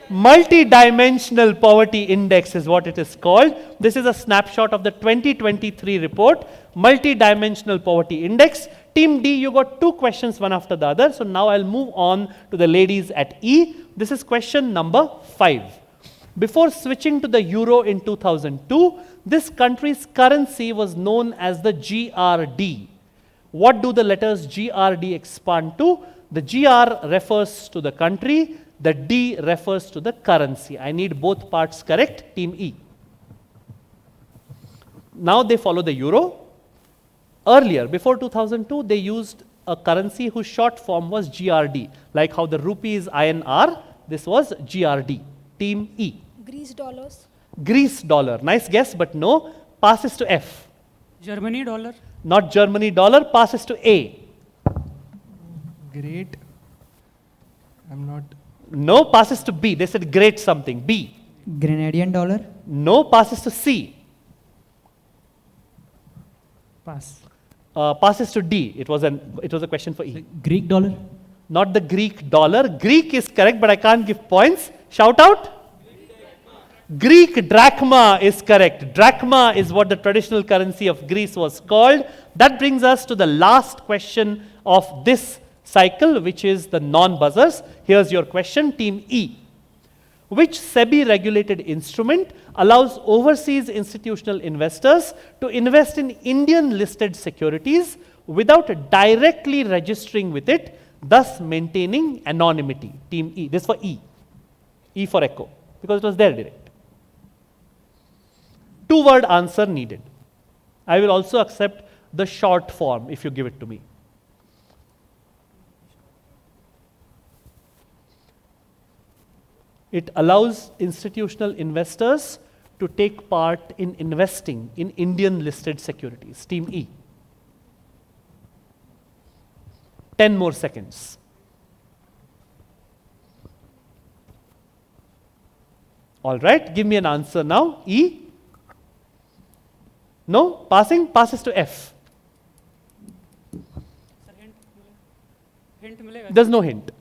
Speaker 1: Multi-dimensional poverty index is what it is called. This is a snapshot of the 2023 report. Multi-dimensional poverty index. Team D, you got 2 questions one after the other. So now I'll move on to the ladies at E. This is question number 5. Before switching to the euro in 2002, this country's currency was known as the GRD. What do the letters GRD expand to? The GR refers to the country, the D refers to the currency. I need both parts correct, Team E. Now they follow the euro. Earlier, before 2002, they used a currency whose short form was GRD. Like how the rupee is INR, this was GRD. Team E.
Speaker 5: Greece dollars.
Speaker 1: Greece dollar. Nice guess, but no. Passes to F.
Speaker 6: Germany dollar?
Speaker 1: Not Germany dollar. Passes to A.
Speaker 4: Great. I'm not.
Speaker 1: No. Passes to B. They said great something. B.
Speaker 3: Grenadian dollar.
Speaker 1: No. Passes to C.
Speaker 4: Pass.
Speaker 1: Passes to D. It was a question for E.
Speaker 3: Greek dollar.
Speaker 1: Not the Greek dollar. Greek is correct, but I can't give points. Shout out. Greek drachma is correct. Drachma is what the traditional currency of Greece was called. That brings us to the last question of this cycle, which is the non-buzzers. Here's your question, Team E. Which SEBI-regulated instrument allows overseas institutional investors to invest in Indian-listed securities without directly registering with it, thus maintaining anonymity? Team E. This for E. E for echo, because it was there direct. 2-word answer needed. I will also accept the short form if you give it to me. It allows institutional investors to take part in investing in Indian listed securities. Team E. 10 more seconds. All right, give me an answer now. E. No? Passing? Passes to F.
Speaker 6: Sir, hint milega?
Speaker 1: There's no hint.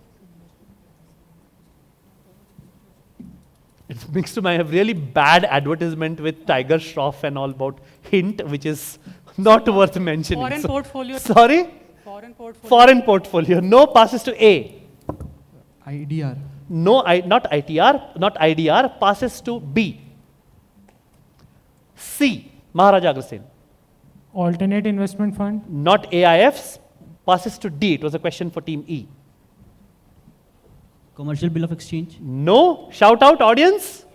Speaker 1: It brings to mind a really bad advertisement with Tiger Shroff and all about hint, which is not worth mentioning.
Speaker 6: Foreign portfolio.
Speaker 1: Sorry?
Speaker 6: Foreign portfolio.
Speaker 1: Foreign portfolio. No. Passes to A.
Speaker 4: IDR.
Speaker 1: No, not ITR, not IDR. Passes to B. C. Maharaja Agrasen.
Speaker 4: Alternate investment fund.
Speaker 1: Not AIFs. Passes to D. It was a question for Team E.
Speaker 3: Commercial bill of exchange.
Speaker 1: No. Shout out, audience.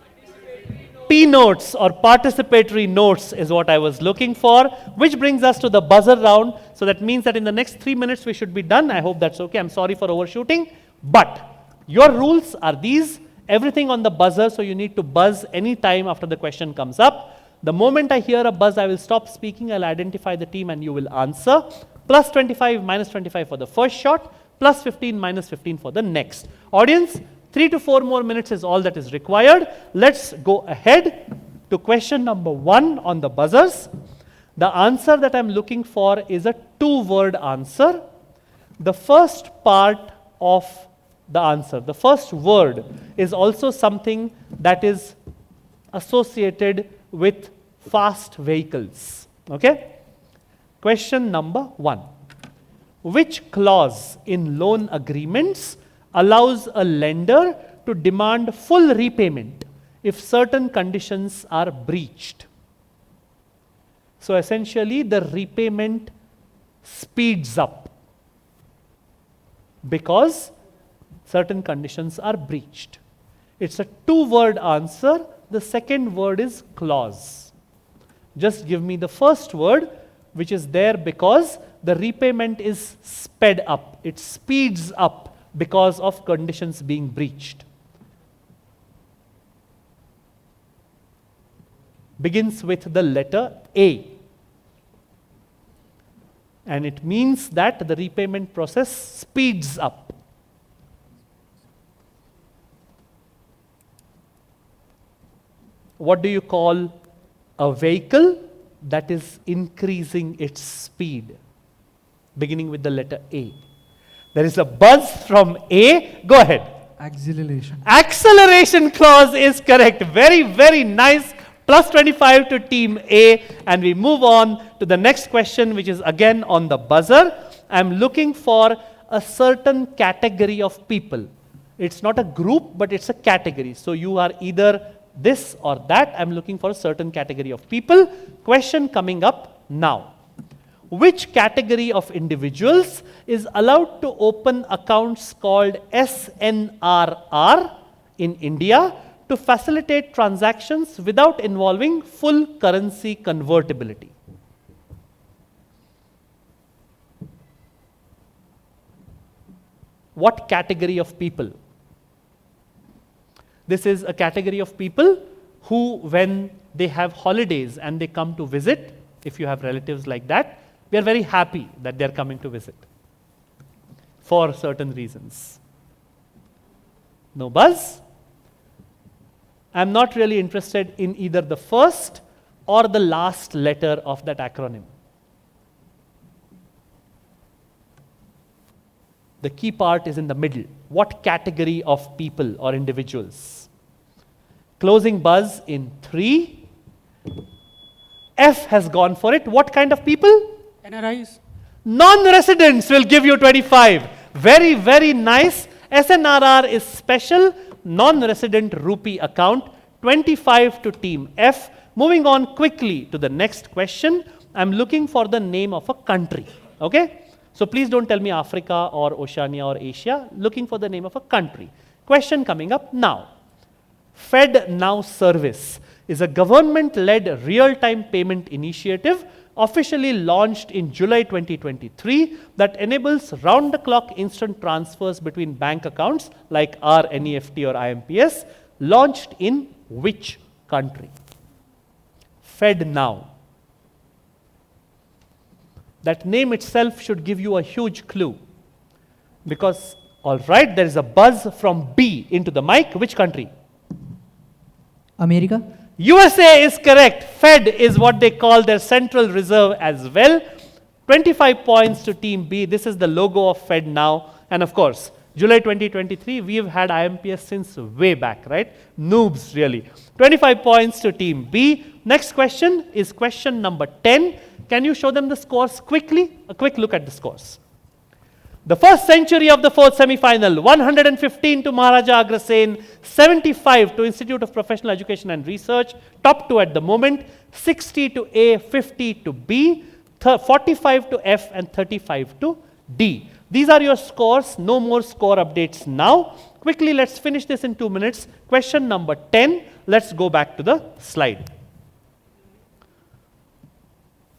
Speaker 1: P notes or participatory notes is what I was looking for, which brings us to the buzzer round. So that means that in the next 3 minutes we should be done. I hope that's okay. I'm sorry for overshooting. But your rules are these. Everything on the buzzer, so you need to buzz any time after the question comes up. The moment I hear a buzz, I will stop speaking. I'll identify the team and you will answer. Plus 25, minus 25 for the first shot. plus 15 minus 15 for the next. Audience, 3 to 4 more minutes is all that is required. Let's go ahead to question number 1 on the buzzers. The answer that I'm looking for is a 2-word answer. The first part of the answer, the first word, is also something that is associated with fast vehicles. Okay? Question number 1. Which clause in loan agreements allows a lender to demand full repayment if certain conditions are breached? So essentially, the repayment speeds up because certain conditions are breached. It's a 2-word answer. The second word is clause. Just give me the first word, which is there because the repayment is sped up. It speeds up because of conditions being breached. Begins with the letter A. And it means that the repayment process speeds up. What do you call a vehicle that is increasing its speed? Beginning with the letter A. There is a buzz from A. Go ahead.
Speaker 4: Acceleration.
Speaker 1: Acceleration clause is correct. Very, very nice. Plus 25 to team A. And we move on to the next question, which is again on the buzzer. I'm looking for a certain category of people. It's not a group, but it's a category. So you are either this or that. I'm looking for a certain category of people. Question coming up now. Which category of individuals is allowed to open accounts called SNRR in India to facilitate transactions without involving full currency convertibility? What category of people? This is a category of people who, when they have holidays and they come to visit, if you have relatives like that, we are very happy that they are coming to visit for certain reasons. No buzz? I'm not really interested in either the first or the last letter of that acronym. The key part is in the middle. What category of people or individuals? Closing buzz in 3. F has gone for it. What kind of people?
Speaker 6: NRIs.
Speaker 1: Non-residents will give you 25. Very, very nice. SNRR is special non-resident rupee account. 25 to team F. Moving on quickly to the next question. I'm looking for the name of a country. Okay? So please don't tell me Africa or Oceania or Asia. Looking for the name of a country. Question coming up now. FedNow service is a government-led real-time payment initiative officially launched in July 2023 that enables round-the-clock instant transfers between bank accounts like our NEFT or IMPS, launched in which country? FedNow. That name itself should give you a huge clue. Because, all right, there is a buzz from B into the mic. Which country?
Speaker 3: America.
Speaker 1: USA is correct. Fed is what they call their central reserve as well. 25 points to team B. This is the logo of Fed now. And of course, July 2023, we have had IMPS since way back, right? Noobs, really. 25 points to team B. Next question is question number 10. Can you show them the scores quickly? A quick look at the scores. The first century of the fourth semi-final, 115 to Maharaja Agrasen, 75 to Institute of Professional Education and Research, top 2 at the moment, 60 to A, 50 to B, 45 to F, and 35 to D. These are your scores. No more score updates now. Quickly, let's finish this in 2 minutes. Question number 10. Let's go back to the slide.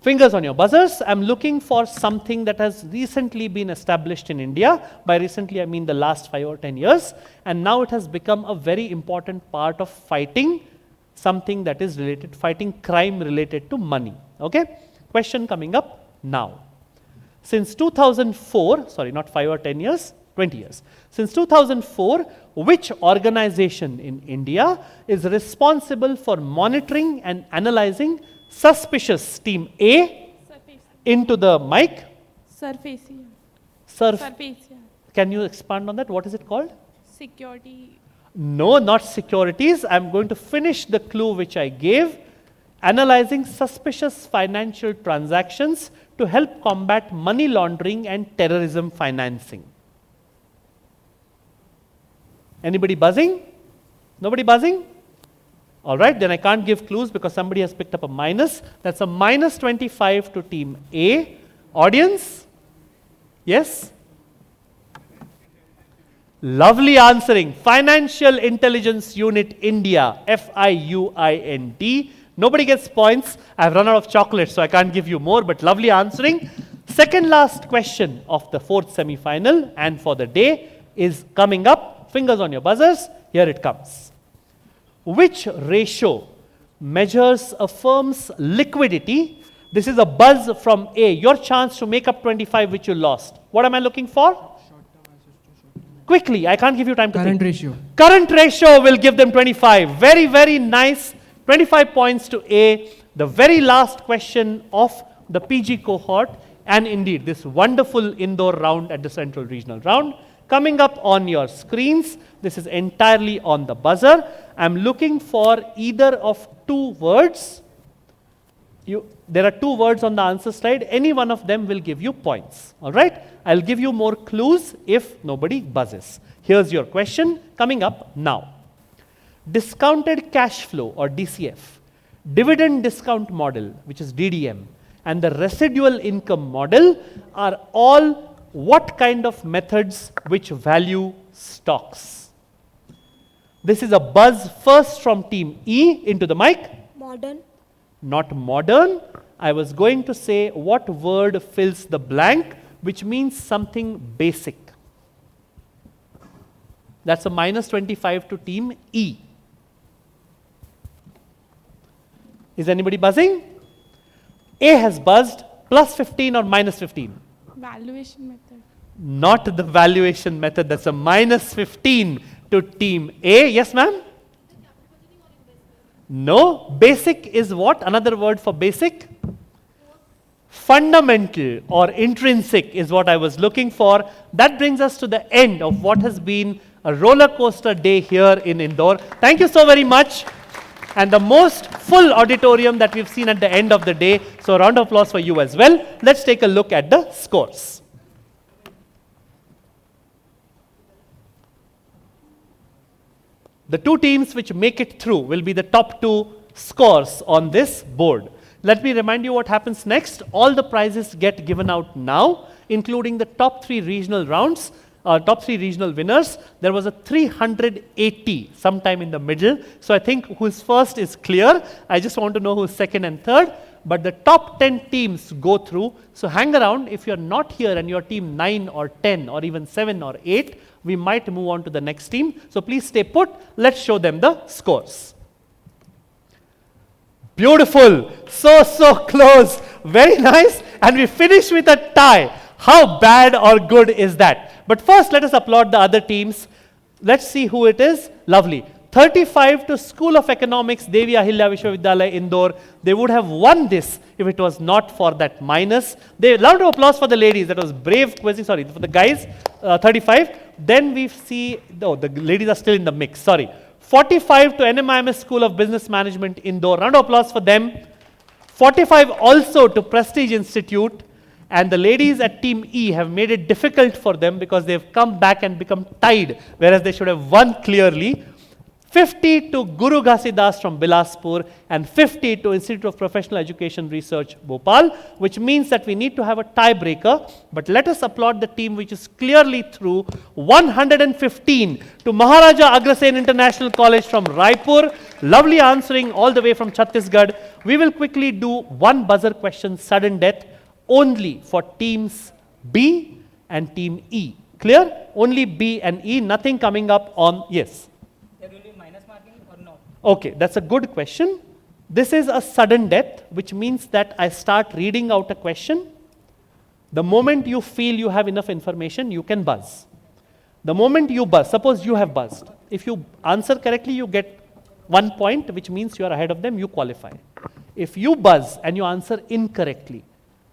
Speaker 1: Fingers on your buzzers. I'm looking for something that has recently been established in India. By recently, I mean the last 5 or 10 years. And now it has become a very important part of fighting something that is fighting crime related to money. Okay? Question coming up now. Since 2004, sorry, not 5 or 10 years, 20 years. Since 2004, which organization in India is responsible for monitoring and analyzing suspicious team A into the mic?
Speaker 5: Surfacia.
Speaker 1: Surf.
Speaker 5: Surfacia.
Speaker 1: Can you expand on that? What is it called?
Speaker 5: Security.
Speaker 1: No, not securities. I'm going to finish the clue which I gave. Analyzing suspicious financial transactions to help combat money laundering and terrorism financing. Anybody buzzing? Nobody buzzing? All right, then I can't give clues because somebody has picked up a minus. That's a minus 25 to team A. Audience? Yes? Lovely answering. Financial Intelligence Unit India, FIUINT. Nobody gets points. I've run out of chocolates, so I can't give you more, but lovely answering. Second last question of the fourth semi-final and for the day is coming up. Fingers on your buzzers. Here it comes. Which ratio measures a firm's liquidity? This is a buzz from A. Your chance to make up 25 which you lost. What am I looking for? Quickly, I can't give you time to
Speaker 2: Current
Speaker 1: think.
Speaker 2: ratio.
Speaker 1: Current ratio will give them 25. Very, very nice. 25 points to A. The very last question of the PG cohort, and indeed this wonderful Indore round at the Central Regional round. Coming up on your screens, this is entirely on the buzzer. I'm looking for either of two words. There are two words on the answer slide. Any one of them will give you points. All right? I'll give you more clues if nobody buzzes. Here's your question coming up now. Discounted cash flow or DCF, dividend discount model, which is DDM, and the residual income model are all what kind of methods which value stocks? This is a buzz first from team E into the mic.
Speaker 13: Modern.
Speaker 1: Not modern. I was going to say what word fills the blank, which means something basic. That's a minus 25 to team E. Is anybody buzzing? A has buzzed, plus 15 or minus 15?
Speaker 5: Valuation method.
Speaker 1: Not the valuation method. That's a minus 15 to team A. Yes, ma'am? No. Basic is what? Another word for basic? Fundamental or intrinsic is what I was looking for. That brings us to the end of what has been a roller coaster day here in Indore. Thank you so very much. And the most full auditorium that we've seen at the end of the day. So a round of applause for you as well. Let's take a look at the scores. The two teams which make it through will be the top two scores on this board. Let me remind you what happens next. All the prizes get given out now, including the top three regional rounds, top three regional winners. There was a 380 sometime in the middle. So I think who's first is clear. I just want to know who's second and third. But the top 10 teams go through. So hang around. If you're not here and you're team 9 or 10 or even 7 or 8, we might move on to the next team. So please stay put. Let's show them the scores. Beautiful. So close. Very nice. And we finish with a tie. How bad or good is that? But first, let us applaud the other teams. Let's see who it is. Lovely. 35 to School of Economics, Devi Ahilya Vishwavidyalaya, Indore. They would have won this if it was not for that minus. Round of applause for the ladies. That was brave quizzing. Sorry, for the guys, 35. Then we see, oh, the ladies are still in the mix. Sorry. 45 to NMIMS School of Business Management, Indore. Round of applause for them. 45 also to Prestige Institute. And the ladies at Team E have made it difficult for them because they've come back and become tied, whereas they should have won clearly. 50 to Guru Ghasidas from Bilaspur and 50 to Institute of Professional Education Research, Bhopal, which means that we need to have a tiebreaker. But let us applaud the team which is clearly through. 115 to Maharaja Agrasen International College from Raipur. Lovely answering all the way from Chhattisgarh. We will quickly do one buzzer question, sudden death, only for teams B and team E. Clear? Only B and E, nothing coming up on, yes.
Speaker 10: There will be minus marking or no?
Speaker 1: Okay, that's a good question. This is a sudden death, which means that I start reading out a question. The moment you feel you have enough information, you can buzz. The moment you buzz, suppose you have buzzed. If you answer correctly, you get 1 point, which means you are ahead of them, you qualify. If you buzz and you answer incorrectly,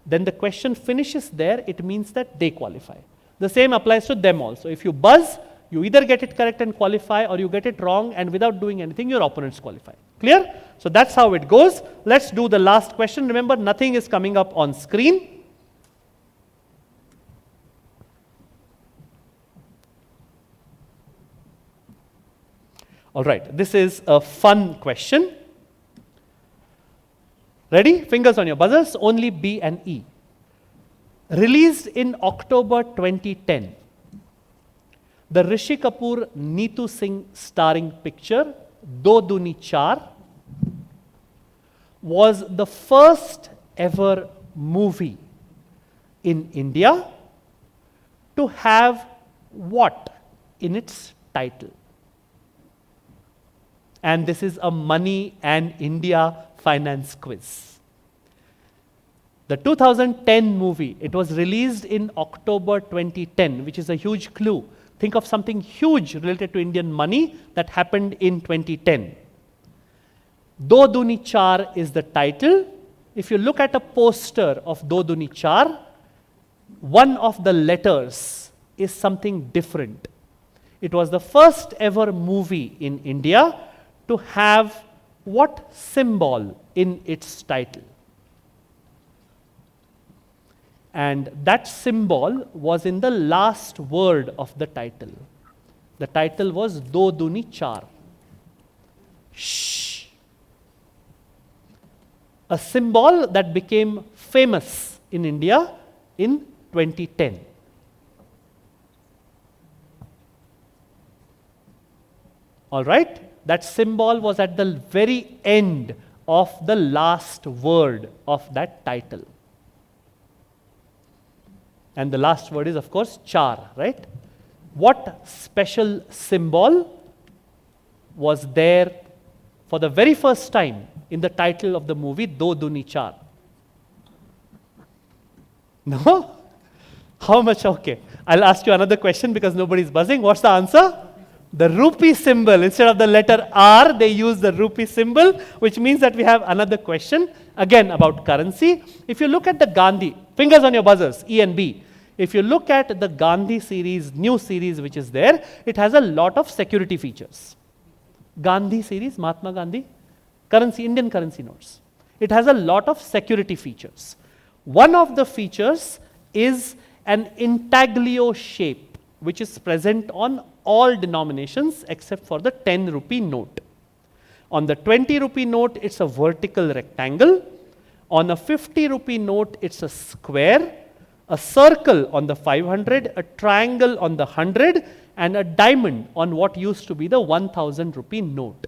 Speaker 1: then the question finishes there, it means that they qualify. The same applies to them also. If you buzz, you either get it correct and qualify, or you get it wrong and without doing anything, your opponents qualify. Clear? So that's how it goes. Let's do the last question. Remember, nothing is coming up on screen. All right, this is a fun question. Ready? Fingers on your buzzers, only B and E. Released in October 2010, the Rishi Kapoor Neetu Singh starring picture, Do Duni Char, was the first ever movie in India to have what in its title? And this is a money and India finance quiz. The 2010 movie, it was released in October 2010, which is a huge clue. Think of something huge related to Indian money that happened in 2010. Do Duni Char is the title. If you look at a poster of Do Duni Char, one of the letters is something different. It was the first ever movie in India to have what symbol in its title? And that symbol was in the last word of the title. The title was Do Duni Char. Shh. A symbol that became famous in India in 2010. All right? That symbol was at the very end of the last word of that title. And the last word is, of course, char, right? What special symbol was there for the very first time in the title of the movie, Do Duni Char? No? How much? Okay. I'll ask you another question because nobody's buzzing. What's the answer? The rupee symbol. Instead of the letter R, they use the rupee symbol, which means that we have another question, again about currency. If you look at the Gandhi, fingers on your buzzers, E and B. If you look at the Gandhi series, new series which is there, it has a lot of security features. Gandhi series, Mahatma Gandhi, currency, Indian currency notes. It has a lot of security features. One of the features is an intaglio shape, which is present on all denominations except for the 10 rupee note. On the 20 rupee note, it's a vertical rectangle. On a 50 rupee note, it's a square, a circle on the 500, a triangle on the 100, and a diamond on what used to be the 1000 rupee note.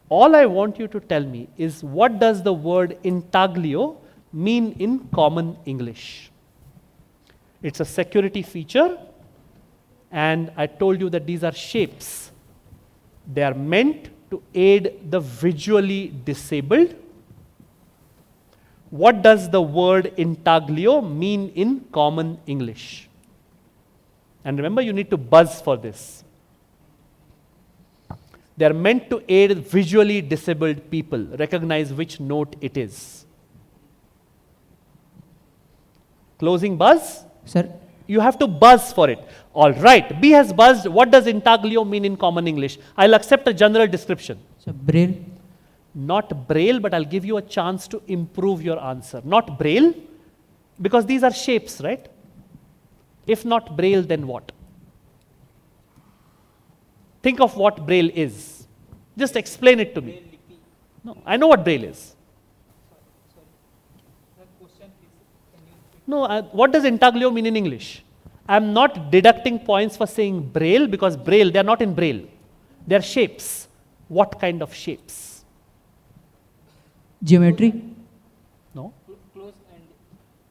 Speaker 1: All I want you to tell me is, what does the word intaglio mean in common English? It's a security feature. And I told you that these are shapes. They are meant to aid the visually disabled. What does the word intaglio mean in common English? And remember, you need to buzz for this. They are meant to aid visually disabled people. Recognize which note it is. Closing buzz?
Speaker 3: Sir.
Speaker 1: You have to buzz for it. All right. B has buzzed. What does intaglio mean in common English? I'll accept a general description.
Speaker 3: So braille.
Speaker 1: Not braille, but I'll give you a chance to improve your answer. Not braille, because these are shapes, right? If not braille, then what? Think of what braille is. Just explain it to me. No, I know what braille is. No, what does intaglio mean in English? I'm not deducting points for saying braille, because braille, they are not in braille. They are shapes. What kind of shapes?
Speaker 3: Geometry.
Speaker 1: No.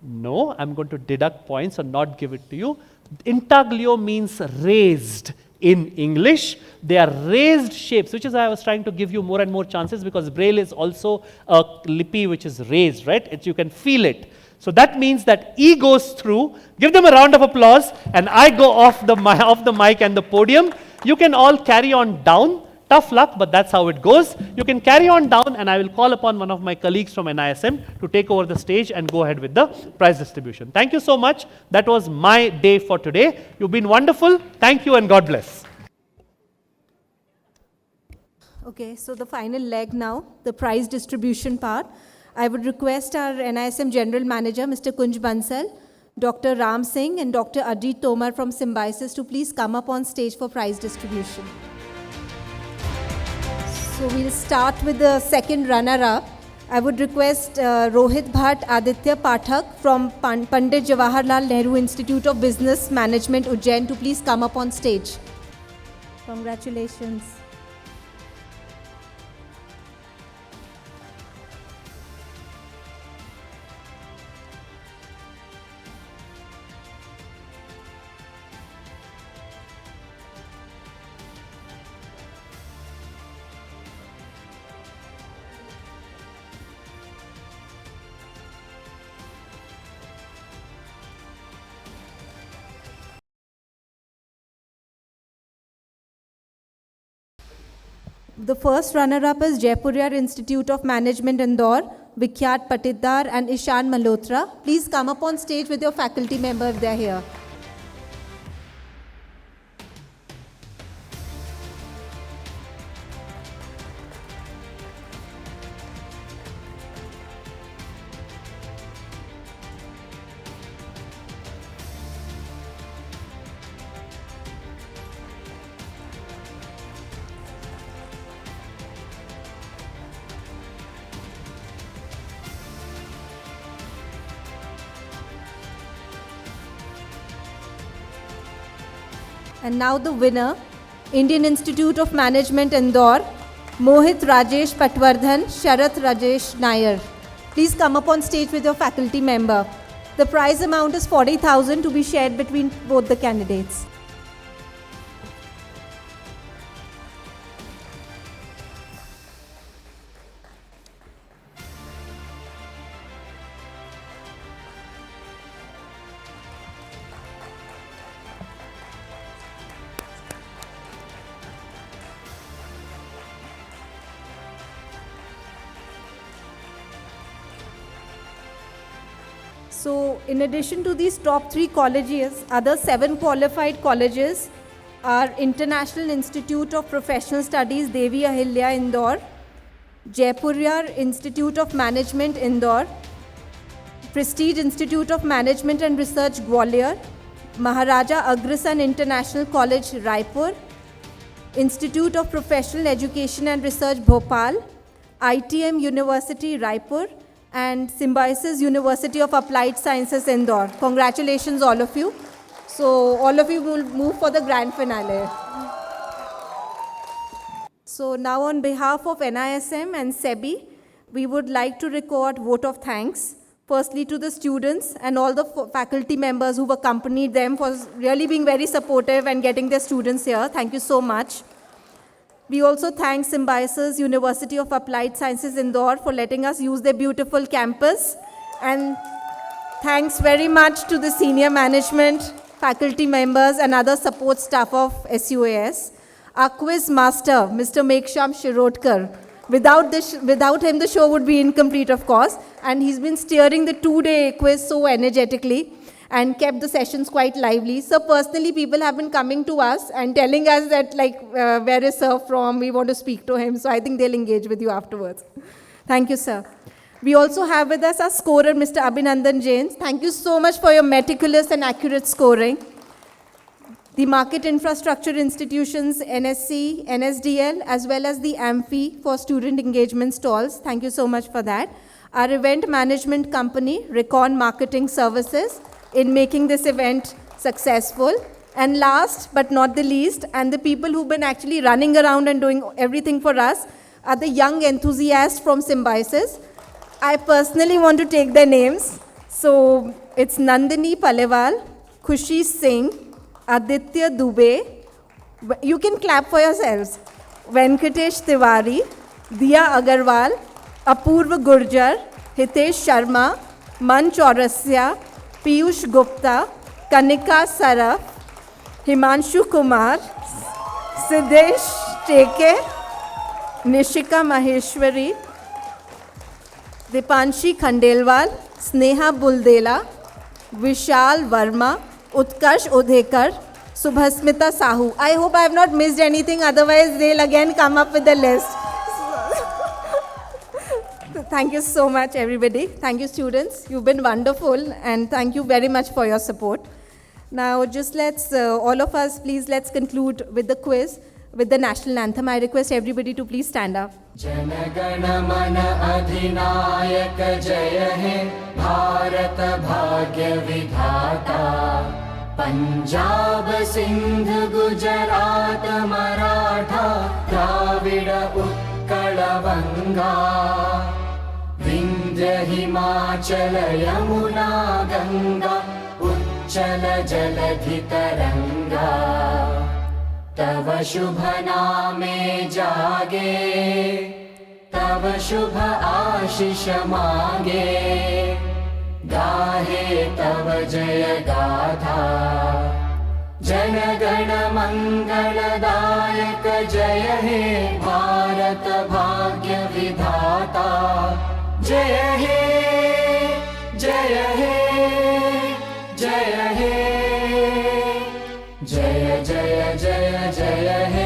Speaker 1: No, I'm going to deduct points or not give it to you. Intaglio means raised, in English. They are raised shapes, which is why I was trying to give you more and more chances, because Braille is also a lipi which is raised, right? You can feel it. So that means that E goes through. Give them a round of applause, and I go off the mic and the podium. You can all carry on down. Tough luck, but that's how it goes. You can carry on down, and I will call upon one of my colleagues from NISM to take over the stage and go ahead with the prize distribution. Thank you so much. That was my day for today. You've been wonderful. Thank you and God bless.
Speaker 13: Okay, so the final leg now, the prize distribution part. I would request our NISM General Manager, Mr. Kunj Bansal, Dr. Ram Singh, and Dr. Ajit Tomar from Symbiosis to please come up on stage for prize distribution. So we'll start with the second runner-up. I would request Rohit Bhatt Aditya Pathak from Pandit Jawaharlal Nehru Institute of Business Management, Ujjain, to please come up on stage. Congratulations. The first runner-up is Jaipuriyar Institute of Management, Indore, Vikhyat Patidar and Ishan Malhotra. Please come up on stage with your faculty member if they're here. And now the winner, Indian Institute of Management, Indore, Mohit Rajesh Patwardhan, Sharath Rajesh Nair. Please come up on stage with your faculty member. The prize amount is 40,000 to be shared between both the candidates. So in addition to these top 3 colleges, other 7 qualified colleges are International Institute of Professional Studies, Devi Ahilya, Indore, Jaipuriyar Institute of Management, Indore, Prestige Institute of Management and Research, Gwalior, Maharaja Agrasen International College, Raipur, Institute of Professional Education and Research, Bhopal, ITM University, Raipur, and Symbiosis University of Applied Sciences, Indore. Congratulations, all of you. So all of you will move for the grand finale. So now on behalf of NISM and SEBI, we would like to record vote of thanks, firstly to the students and all the faculty members who've accompanied them for really being very supportive and getting their students here. Thank you so much. We also thank Symbiosis University of Applied Sciences, Indore, for letting us use their beautiful campus. And thanks very much to the senior management, faculty members, and other support staff of SUAS. Our quiz master, Mr. Meksham Shirodkar. Without him, the show would be incomplete, of course. And he's been steering the 2-day quiz so energetically and kept the sessions quite lively. So personally, people have been coming to us and telling us that, where is Sir from? We want to speak to him. So I think they'll engage with you afterwards. Thank you, sir. We also have with us our scorer, Mr. Abhinandan Jain. Thank you so much for your meticulous and accurate scoring. The Market Infrastructure Institutions, NSC, NSDL, as well as the AMFI for student engagement stalls. Thank you so much for that. Our event management company, Recon Marketing Services, in making this event successful. And last but not the least, and the people who've been actually running around and doing everything for us, are the young enthusiasts from Symbiosis. I personally want to take their names. So it's Nandini Palewal, Khushi Singh, Aditya Dubey, You can clap for yourselves. Venkatesh Tiwari, Diya Agarwal, Apurva Gurjar, Hitesh Sharma, Man Chaurasya, Piyush Gupta, Kanika Saraf, Himanshu Kumar, Siddesh Teke, Nishika Maheshwari, Dipanshi Khandelwal, Sneha Buldela, Vishal Verma, Utkarsh Udhekar, Subhasmita Sahu. I hope I have not missed anything, otherwise they'll again come up with the list. Thank you so much, everybody. Thank you, students. You've been wonderful, and thank you very much for your support. Now, just let's, all of us, please, let's conclude with the quiz, with the national anthem. I request everybody to please stand up.
Speaker 14: जनगण मन अधिनायक जय हे भारत भाग्य विधाता पंजाब सिंध गुजरात मराठा द्राविड उत्कल बंगा विंध्य हिमाचल यमुना गंगा उच्चल जलधि तरंगा तव शुभ नामे जागे तव शुभ आशीष मांगे गाहे तव जय गाथा जन गण मंगलदायक जय हे भारत भाग्य विधाता जय हे जय हे जय हे जय जय जय जय हे